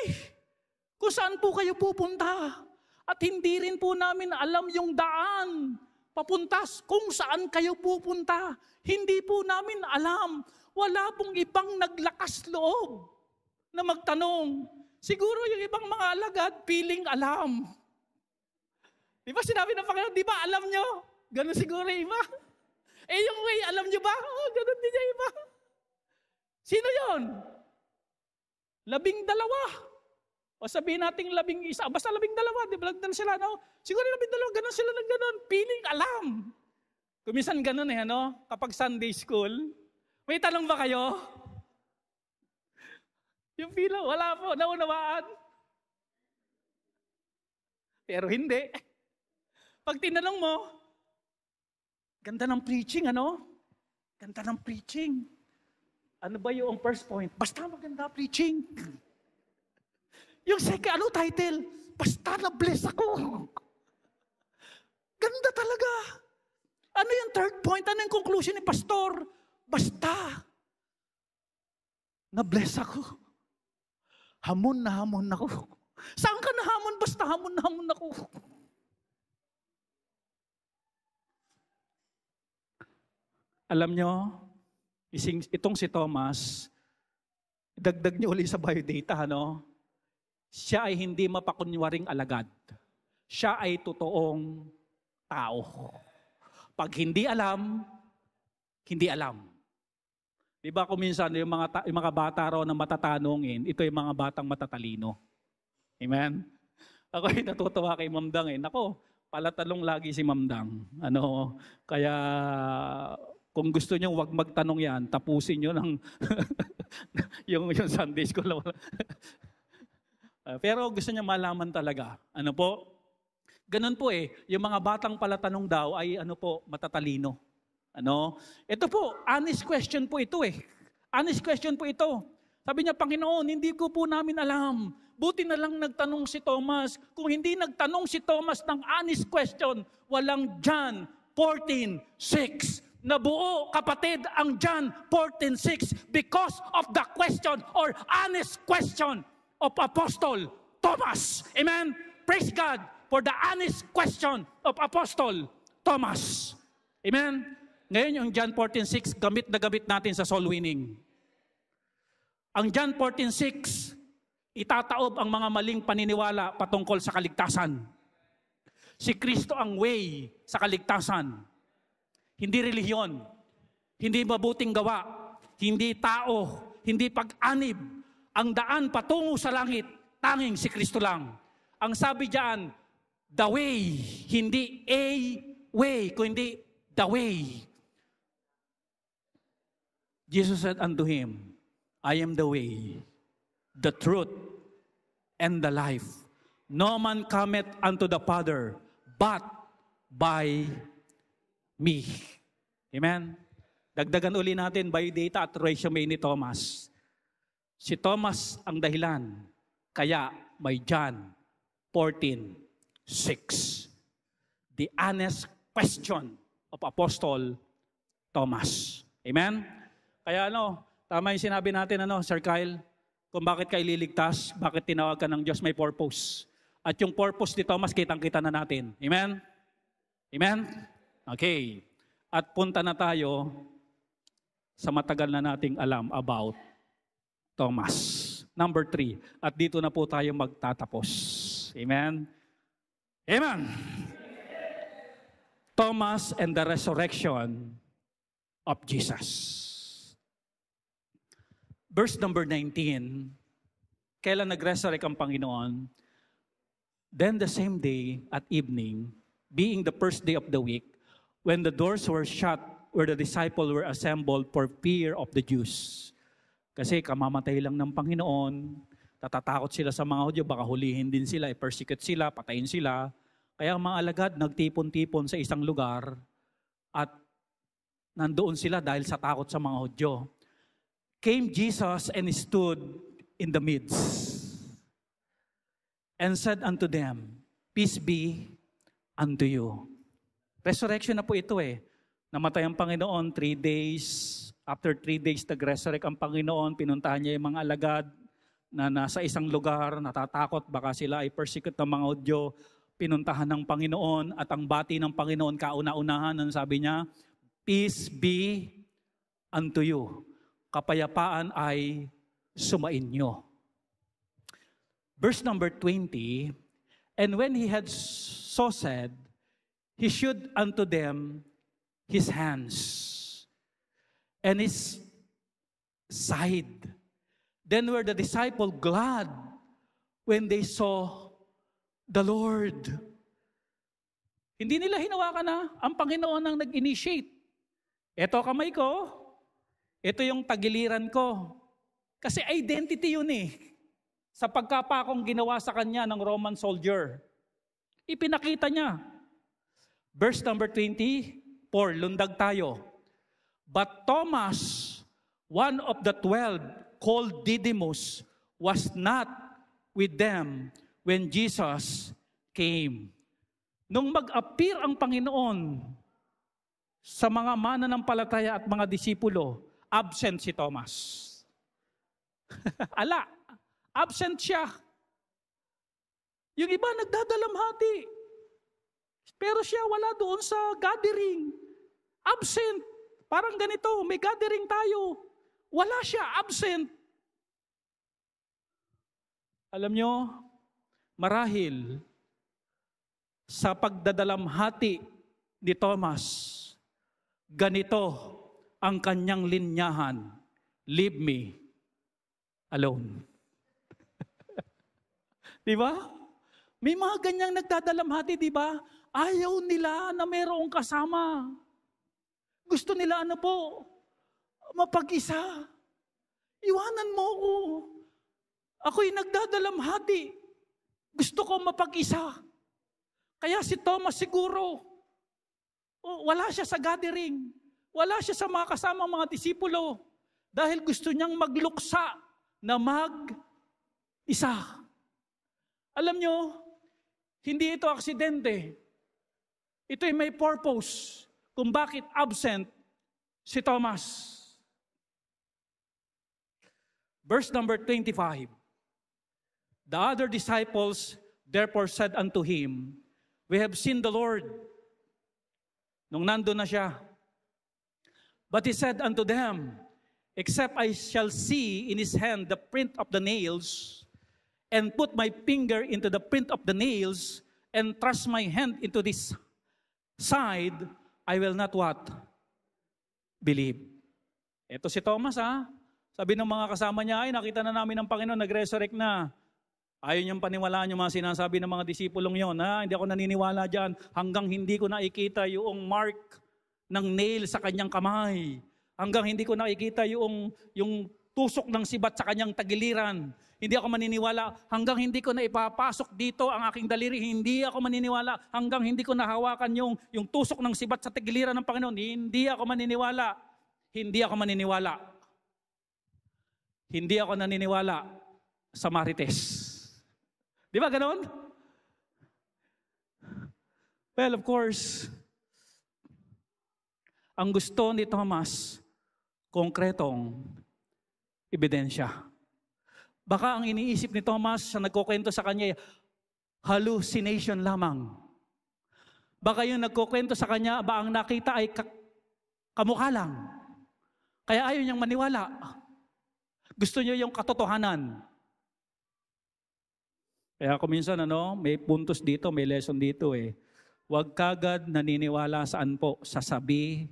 kung saan po kayo pupunta. At hindi rin po namin alam yung daan papunta kung saan kayo pupunta. Hindi po namin alam. Wala pong ibang naglakas loob na magtanong. Siguro yung ibang mga alagad, feeling alam. Di ba sinabi ng Panginoon, di ba alam nyo? Ganun siguro iba. Yung way, alam nyo ba? Ganun din niya iba. Sino yon? 12. O sabihin natin 11, basta 12, di ba lang sila, no? Siguro 12, ganun sila ng ganun, feeling alam. Kuminsan ganun kapag Sunday school. May tanong ba kayo? Yung feeling, wala po, naunawaan. Pero hindi. Pag tinanong mo, ganda ng preaching, Ganda ng preaching. Ano ba yung first point? Basta maganda preaching. Yung second, title? Basta na-bless ako. Ganda talaga. Ano yung third point? Ano yung conclusion ni pastor? Basta na-bless ako. Hamon na hamon ako. Saan ka na hamon? Basta hamon na hamon ako. Alam nyo, itong si Thomas, dagdag niyo ulit sa biodata, siya ay hindi mapakunwaring alagad. Siya ay totoong tao. Pag hindi alam, hindi alam. Di ba kung minsan yung mga bata raw na matatanongin, ito yung mga batang matatalino. Amen? Ako ay natutuwa kay Ma'am Dang. Nako, palatalong lagi si Ma'am Dang. Kaya kung gusto niyo wag magtanong yan, tapusin niyo ng yung Sunday school. Pero gusto niya malaman talaga. Ganun po yung mga batang palatanong daw ay matatalino. Ito po, honest question po ito Honest question po ito. Sabi niya, Panginoon, hindi ko po namin alam. Buti na lang nagtanong si Thomas. Kung hindi nagtanong si Thomas ng honest question, walang John 14:6. Nabuo, kapatid, ang John 14:6 because of the question or honest question of Apostle Thomas. Amen? Praise God for the honest question of Apostle Thomas. Amen? Ngayon yung John 14:6, gamit na gamit natin sa soul winning. Ang John 14:6, itataob ang mga maling paniniwala patungkol sa kaligtasan. Si Kristo ang way sa kaligtasan. Hindi relihiyon, hindi mabuting gawa, hindi tao, hindi pag-anib. Ang daan patungo sa langit, tanging si Kristo lang. Ang sabi diyan, the way, hindi a way, kundi the way. Jesus said unto him, I am the way, the truth, and the life. No man cometh unto the Father, but by me. Amen? Dagdagan uli natin by data at resume ni Thomas. Si Thomas ang dahilan, kaya may John 14:6. The honest question of Apostle Thomas. Amen? Kaya tama yung sinabi natin, Sir Kyle, kung bakit ka ililigtas, bakit tinawag ka ng Diyos, may purpose. At yung purpose ni Thomas, kitang-kita na natin. Amen? Amen? Okay. At punta na tayo sa matagal na nating alam about Thomas. Number 3. At dito na po tayo magtatapos. Amen? Amen! Thomas and the resurrection of Jesus. Verse number 19, kailan nag-resurrect ang Panginoon? Then the same day at evening, being the first day of the week, when the doors were shut, where the disciples were assembled for fear of the Jews. Kasi kamamatay lang ng Panginoon, tatatakot sila sa mga Hudyo, baka hulihin din sila, i-persecute sila, patayin sila. Kaya ang mga alagad nagtipon-tipon sa isang lugar at nandoon sila dahil sa takot sa mga Hudyo. Came Jesus and stood in the midst and said unto them, Peace be unto you. Resurrection na po ito Namatay ang Panginoon 3 days. After 3 days, nag-resurrect ang Panginoon. Pinuntahan niya yung mga alagad na nasa isang lugar, natatakot, baka sila ay persecute ng mga Hudyo. Pinuntahan ng Panginoon at ang bati ng Panginoon kauna-unahan, ang sabi niya, Peace be unto you. Kapayapaan ay sumainyo. Verse number 20, And when he had so said, he shewed unto them his hands and his side. Then were the disciples glad when they saw the Lord. Hindi nila hinawakan na ang Panginoon ang nag-initiate. Ito kamay ko, ito yung tagiliran ko. Kasi identity yun sa pagkapakong ginawa sa kanya ng Roman soldier. Ipinakita niya. Verse number 24, lundag tayo. But Thomas, one of the 12, called Didymus, was not with them when Jesus came. Nung mag-appear ang Panginoon sa mga mananampalataya at mga disipulo, absent si Thomas. Absent siya. Yung iba nagdadalamhati. Pero siya wala doon sa gathering. Absent. Parang ganito, may gathering tayo. Wala siya, absent. Alam nyo, marahil sa pagdadalamhati ni Thomas, ganito ang kanyang linyahan, leave me alone. Di ba? May mga ganyang nagdadalamhati, di ba? Ayaw nila na mayroong kasama. Gusto nila mapag-isa. Iwanan mo ko. Ako'y nagdadalamhati. Gusto ko mapag-isa. Kaya si Thomas siguro, wala siya sa gathering. Wala siya sa mga kasamang mga disipulo. Dahil gusto niyang magluksa na mag-isa. Alam nyo, hindi ito aksidente. Ito'y may purpose kung bakit absent si Thomas. Verse number 25. The other disciples therefore said unto him, We have seen the Lord. Nung nandun na siya. But he said unto them, Except I shall see in his hand the print of the nails, and put my finger into the print of the nails, and thrust my hand into this side, I will not what? Believe. Ito si Thomas Sabi ng mga kasama niya, nakita na namin ng Panginoon, nag-resurrect na. Ayaw niyang paniwalaan yung mga sinasabi ng mga disipulong yon. Hindi ako naniniwala dyan hanggang hindi ko nakikita yung mark ng nail sa kanyang kamay. Hanggang hindi ko nakikita yung tusok ng sibat sa kanyang tagiliran. Hindi ako maniniwala hanggang hindi ko na ipapasok dito ang aking daliri. Hindi ako maniniwala hanggang hindi ko nahawakan yung tusok ng sibat sa tagiliran ng Panginoon. Hindi ako maniniwala. Hindi ako maniniwala. Hindi ako naniniwala sa Marites. Di ba ganon? Well, of course, ang gusto ni Thomas, konkretong ebidensya. Baka ang iniisip ni Thomas sa nagkukwento sa kanya, hallucination lamang. Baka yung nagkukwento sa kanya, ba ang nakita ay kamukha lang. Kaya ayaw niyang maniwala. Gusto niyo yung katotohanan. Kaya ako minsan, may puntos dito, may lesson dito eh. Huwag kagad naniniwala saan po, sa sabi.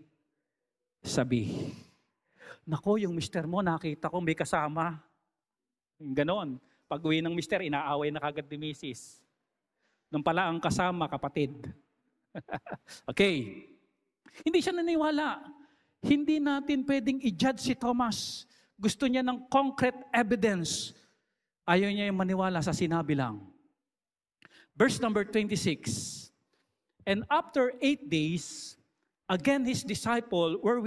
Nako, yung mister mo, nakita ko may kasama. Ganon. Pag uwi ng mister, inaaway na kagad ni misis. Nung pala ang kasama, kapatid. Okay. Hindi siya naniniwala. Hindi natin pwedeng i-judge si Thomas. Gusto niya ng concrete evidence. Ayaw niya yung maniwala sa sinabi lang. Verse number 26. And after 8 days, again his disciple were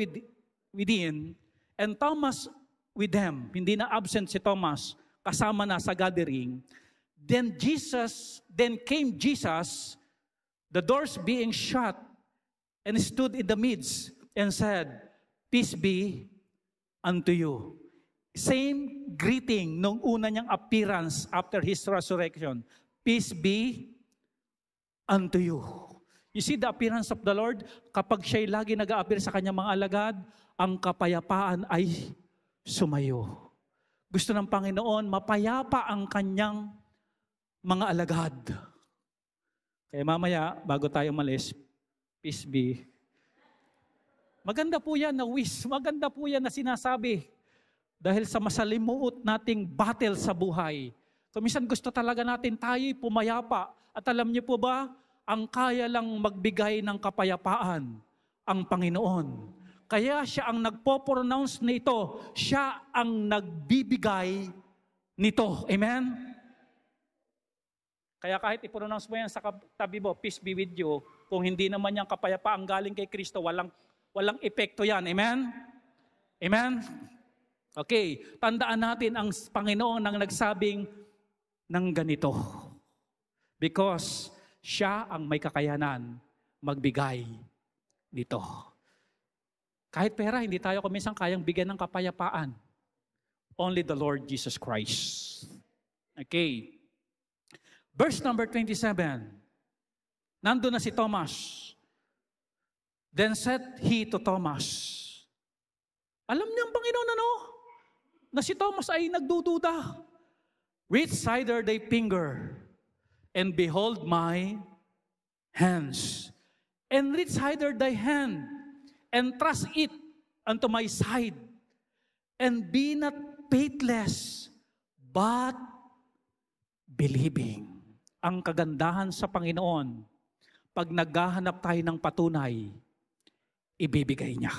within, and Thomas with them. Hindi na absent si Thomas, kasama na sa gathering. Then came Jesus, the doors being shut, and stood in the midst, and said, Peace be unto you. Same greeting nung una niyang appearance after his resurrection. Peace be unto you. You see the appearance of the Lord? Kapag siya'y lagi nag-a-appear sa kanyang mga alagad, ang kapayapaan ay sumayo. Gusto ng Panginoon, mapayapa ang kanyang mga alagad. Kaya mamaya, bago tayo malis, peace be. Maganda po yan na wish. Maganda po yan na sinasabi. Dahil sa masalimuot nating battle sa buhay. Kuminsan gusto talaga natin tayo'y pumayapa. At alam niyo po ba, ang kaya lang magbigay ng kapayapaan, ang Panginoon. Kaya siya ang nagpo-pronounce nito, siya ang nagbibigay nito. Amen? Kaya kahit i-pronounce mo yan sa tabi mo, peace be with you, kung hindi naman yung kapayapaan galing kay Kristo, walang epekto yan. Amen? Amen? Okay, tandaan natin ang Panginoon ang nagsabing ng ganito. Because siya ang may kakayanan magbigay nito. Kahit pera, hindi tayo kuminsan kayang bigyan ng kapayapaan. Only the Lord Jesus Christ. Okay. Verse number 27. Nandun na si Thomas. Then said he to Thomas. Alam niya ang Panginoon na si Thomas ay nagdududa. Reach hither thy finger, and behold my hands. And reach hither thy hand, and thrust it unto my side. And be not faithless, but believing. Ang kagandahan sa Panginoon, pag naghahanap tayo ng patunay, ibibigay niya.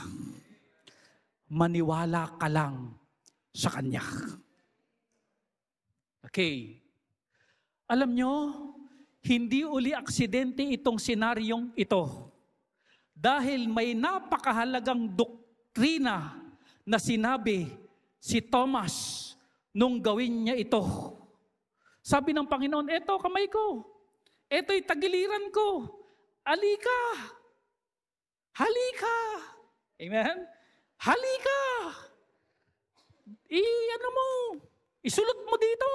Maniwala ka lang sa Kanya. Okay. Alam nyo, hindi uli aksidente itong senaryong ito. Dahil may napakahalagang doktrina na sinabi si Thomas nung gawin niya ito. Sabi ng Panginoon, eto kamay ko. Eto'y tagiliran ko. Halika. Halika. Amen? Halika. Isulot mo dito.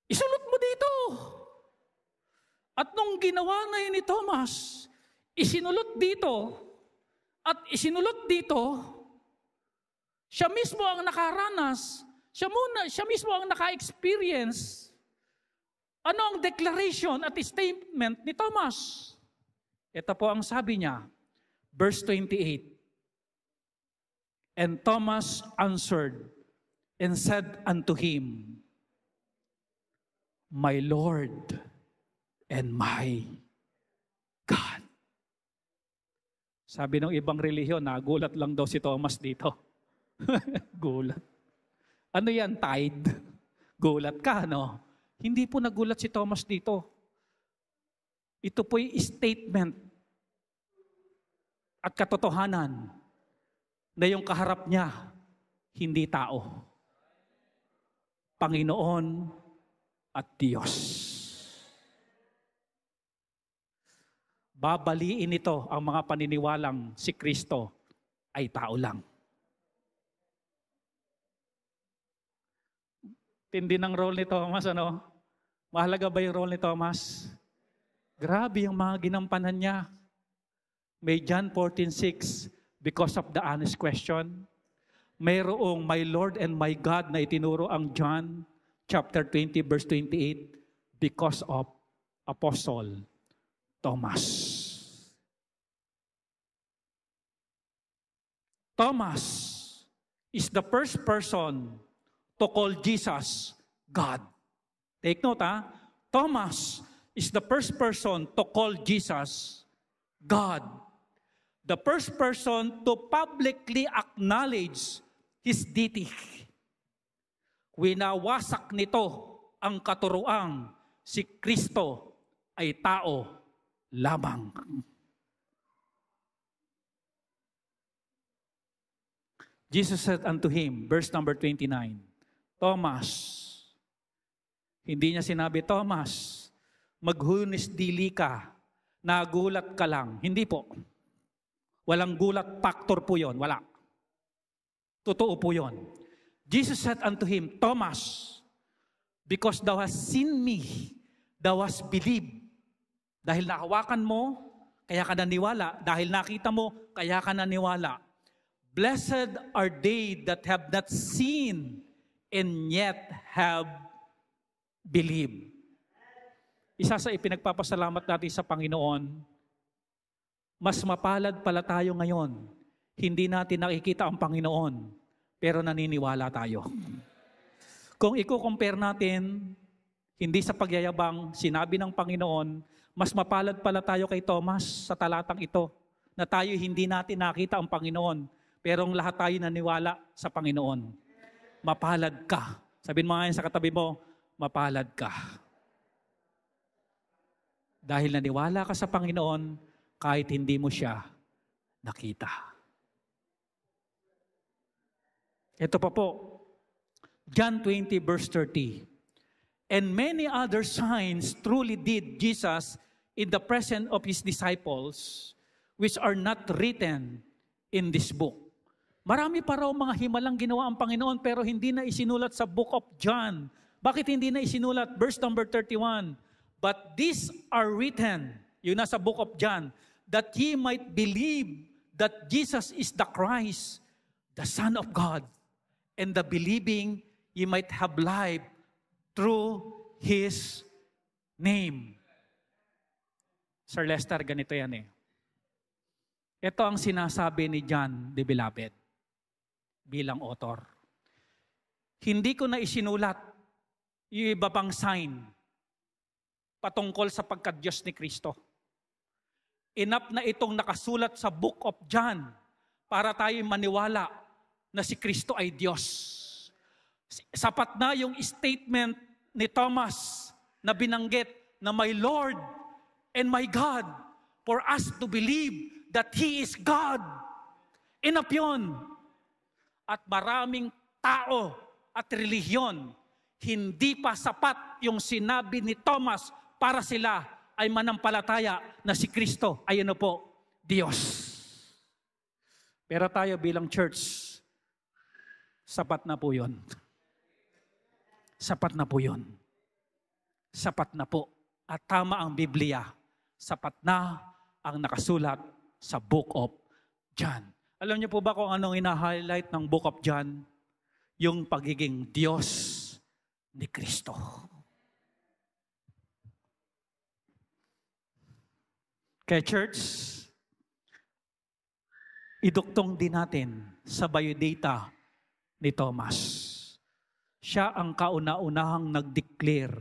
Isulot mo dito. At nung ginawa na yun ni Thomas, isinulot dito, at isinulot dito, siya mismo ang nakaranas, siya mismo ang naka-experience. Ano ang declaration at statement ni Thomas? Ito po ang sabi niya, verse 28. And Thomas answered and said unto him, My Lord and my God. Sabi ng ibang relihiyon, nagulat lang daw si Thomas dito. Gulat. Ano yan, tide? Gulat ka, no? Hindi po nagulat si Thomas dito. Ito po'y statement at katotohanan na yung kaharap niya, hindi tao. Panginoon at Diyos. Babaliin ito ang mga paniniwalang si Kristo ay tao lang. Tindi ng role ni Thomas, ano? Mahalaga ba yung role ni Thomas? Grabe yung mga ginampanan niya. May John 14:6, because of the honest question. Mayroong my Lord and my God na itinuro ang John chapter 20 verse 28 because of Apostle Thomas. Thomas is the first person to call Jesus God. Take note, ha? Thomas is the first person to call Jesus God. The first person to publicly acknowledge His deity. Winawasak nito ang katuruang si Kristo ay tao lamang. Jesus said unto him, verse number 29, Thomas, hindi niya sinabi, Thomas, maghunis dili ka, nagulat ka lang. Hindi po. Walang gulat factor po yon, wala. Totoo po yon. Jesus said unto him, Thomas, because thou hast seen me, thou hast believed. Dahil nahawakan mo, kaya ka naniwala. Dahil nakita mo, kaya ka naniwala. Blessed are they that have not seen and yet have believed. Isa sa ipinagpapasalamat natin sa Panginoon, mas mapalad pala tayo ngayon. Hindi natin nakikita ang Panginoon, pero naniniwala tayo. Kung i-compare natin, hindi sa pagyayabang, sinabi ng Panginoon, mas mapalad pala tayo kay Thomas sa talatang ito, na tayo hindi natin nakita ang Panginoon, pero ang lahat tayo naniwala sa Panginoon. Mapalad ka. Sabihin mo ngayon sa katabi mo, mapalad ka. Dahil naniwala ka sa Panginoon, kahit hindi mo siya nakita. Ito pa po, John 20 verse 30. And many other signs truly did Jesus in the presence of His disciples, which are not written in this book. Marami pa raw mga himalang ginawa ang Panginoon pero hindi na isinulat sa book of John. Bakit hindi na isinulat? Verse number 31. But these are written, yun nasa book of John, that ye might believe that Jesus is the Christ, the Son of God, and the believing ye might have life through His name. Sir Lester, ganito yan eh. Ito ang sinasabi ni John the Beloved bilang author. Hindi ko na isinulat yung iba pang sign patungkol sa pagka-Diyos ni Kristo. Enough na itong nakasulat sa book of John para tayo maniwala na si Kristo ay Diyos. Sapat na yung statement ni Thomas na binanggit na my Lord and my God for us to believe that He is God. Enough yun. At maraming tao at relihiyon, hindi pa sapat yung sinabi ni Thomas para sila ay manampalataya na si Kristo ay ano po, Diyos. Pero tayo bilang church, sapat na po yun. Sapat na po yun. Sapat na po. At tama ang Biblia. Sapat na ang nakasulat sa Book of John. Alam niyo po ba kung anong ina-highlight ng Book of John? Yung pagiging Diyos ni Kristo. Kaya church, iduktong din natin sa biodata ni Thomas. Siya ang kauna-unahang nag-declare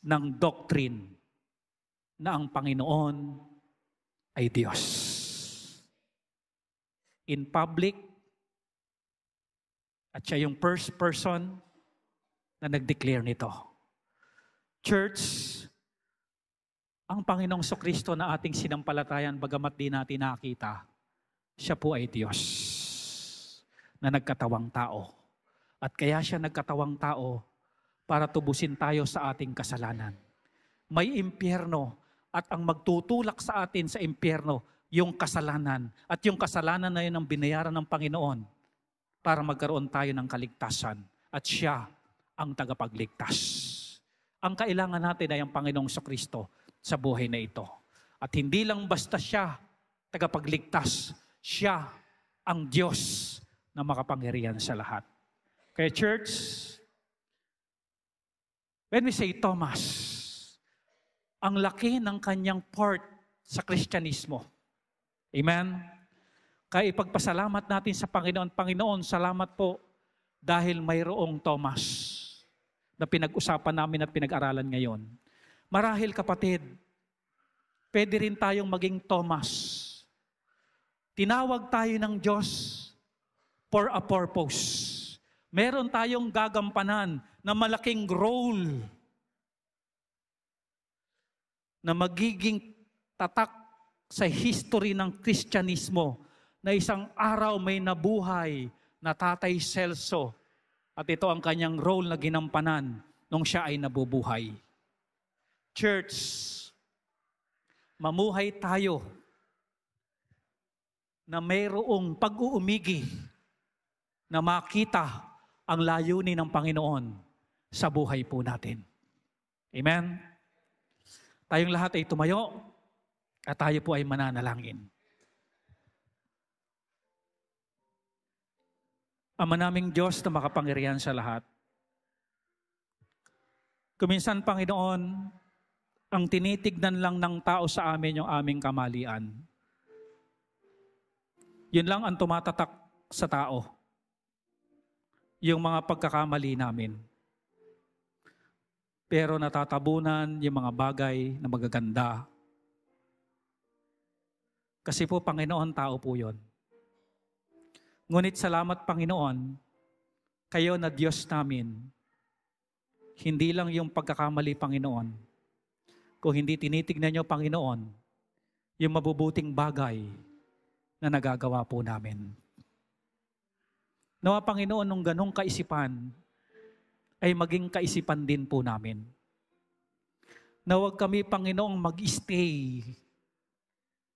ng doctrine na ang Panginoon ay Diyos. in public, at siya yung first person na nag-declare nito. Church, ang Panginoong Kristo na ating sinampalatayan, bagamat di natin nakita, siya po ay Diyos na nagkatawang tao. At kaya siya nagkatawang tao para tubusin tayo sa ating kasalanan. May impyerno at ang magtutulak sa atin sa impyerno, yung kasalanan. At yung kasalanan na yun ang binayaran ng Panginoon para magkaroon tayo ng kaligtasan. At siya ang tagapagligtas. Ang kailangan natin ay ang Panginoong Kristo sa buhay na ito. At hindi lang basta siya tagapagligtas, siya ang Diyos na makapangyarihan sa lahat. Kaya church, when we say Thomas, ang laki ng kanyang part sa Kristyanismo. Amen? Kaya ipagpasalamat natin sa Panginoon. Panginoon, salamat po dahil mayroong Thomas na pinag-usapan namin at pinag-aralan ngayon. Marahil kapatid, pwede rin tayong maging Thomas. Tinawag tayo ng Diyos for a purpose. Meron tayong gagampanan na malaking role na magiging tatak sa history ng Kristyanismo na isang araw may nabuhay na Tatay Celso at ito ang kanyang role na ginampanan nung siya ay nabubuhay. Church, mamuhay tayo na mayroong pag-uumigi na makita ang layunin ng Panginoon sa buhay po natin. Amen? Tayong lahat ay tumayo at tayo po ay mananalangin. Ama naming Diyos na makapangyarihan sa lahat. Kuminsan, Panginoon, ang tinitignan lang ng tao sa amin yung aming kamalian. Yun lang ang tumatatak sa tao. Yung mga pagkakamali namin. Pero natatabunan yung mga bagay na magaganda. Kasi po, Panginoon, tao po yun. Ngunit salamat, Panginoon, kayo na Diyos namin. Hindi lang yung pagkakamali, Panginoon. Kung hindi tinitignan nyo, Panginoon, yung mabubuting bagay na nagagawa po namin. Nawa, Panginoon, nung ganong kaisipan, ay maging kaisipan din po namin. Na huwag kami, Panginoong, mag-stay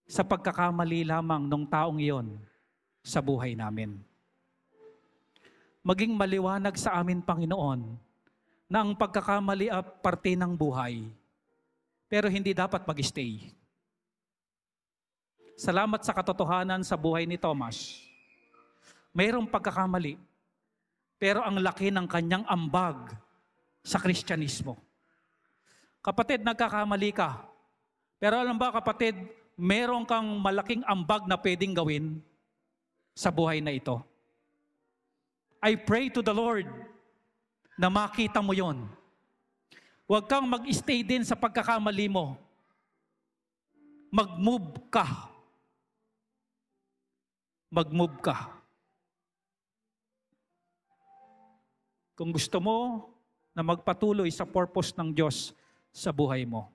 sa pagkakamali lamang ng taong iyon sa buhay namin. Maging maliwanag sa amin, Panginoon, na ang pagkakamali ay parte ng buhay, pero hindi dapat mag-stay. Salamat sa katotohanan sa buhay ni Thomas. Mayroong pagkakamali, pero ang laki ng kanyang ambag sa Kristyanismo. Kapatid, nagkakamali ka. Pero alam ba, kapatid, meron kang malaking ambag na pwedeng gawin sa buhay na ito. I pray to the Lord na makita mo yon. Huwag kang mag-stay din sa pagkakamali mo. Mag-move ka. Mag-move ka. Kung gusto mo na magpatuloy sa purpose ng Diyos sa buhay mo.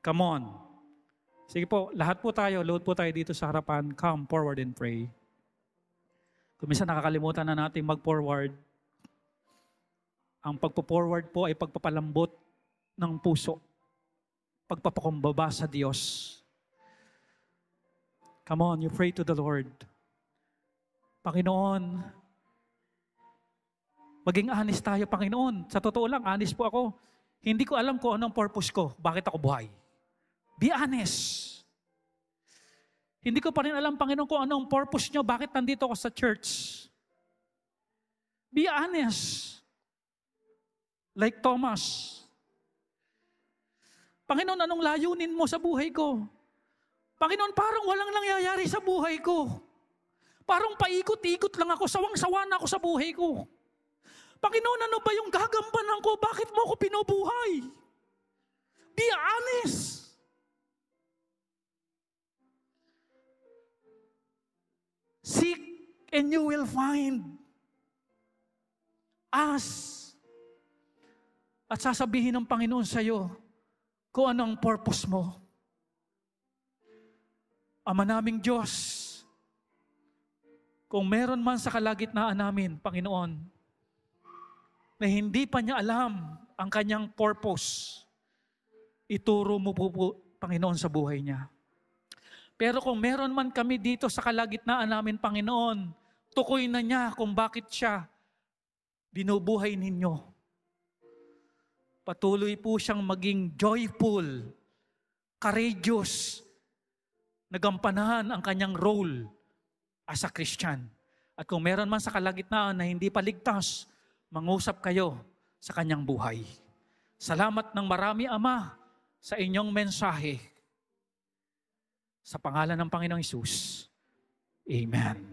Come on. Sige po, lahat po tayo, load po tayo dito sa harapan. Come forward and pray. Kung minsan nakakalimutan na natin mag-forward, ang pagpo-forward po ay pagpapalambot ng puso. Pagpapakumbaba sa Diyos. Come on, you pray to the Lord. Panginoon, maging honest tayo, Panginoon. Sa totoo lang, honest po ako. Hindi ko alam kung anong purpose ko. Bakit ako buhay? Be honest. Hindi ko pa rin alam, Panginoon, kung anong purpose nyo. Bakit nandito ako sa church? Be honest. Like Thomas. Panginoon, anong layunin mo sa buhay ko? Panginoon, parang walang nangyayari sa buhay ko. Parang paikot-ikot lang ako. Sawang-sawa na ako sa buhay ko. Panginoon, ano ba yung gagampanan ko? Bakit mo ako pinubuhay? Be honest. Seek and you will find. Ask. At sasabihin ng Panginoon sa iyo kung ano ang purpose mo. Ama naming Diyos, kung meron man sa kalagitnaan namin, Panginoon, na hindi pa niya alam ang kanyang purpose, ituro mo po, Panginoon, sa buhay niya. Pero kung meron man kami dito sa kalagitnaan namin, Panginoon, tukoy na niya kung bakit siya binubuhay ninyo. Patuloy po siyang maging joyful, courageous, nagampanan ang kanyang role as a Christian. At kung meron man sa kalagitnaan na hindi paligtas, mangusap kayo sa kanyang buhay. Salamat ng marami, Ama, sa inyong mensahe. Sa pangalan ng Panginoong Hesus. Amen.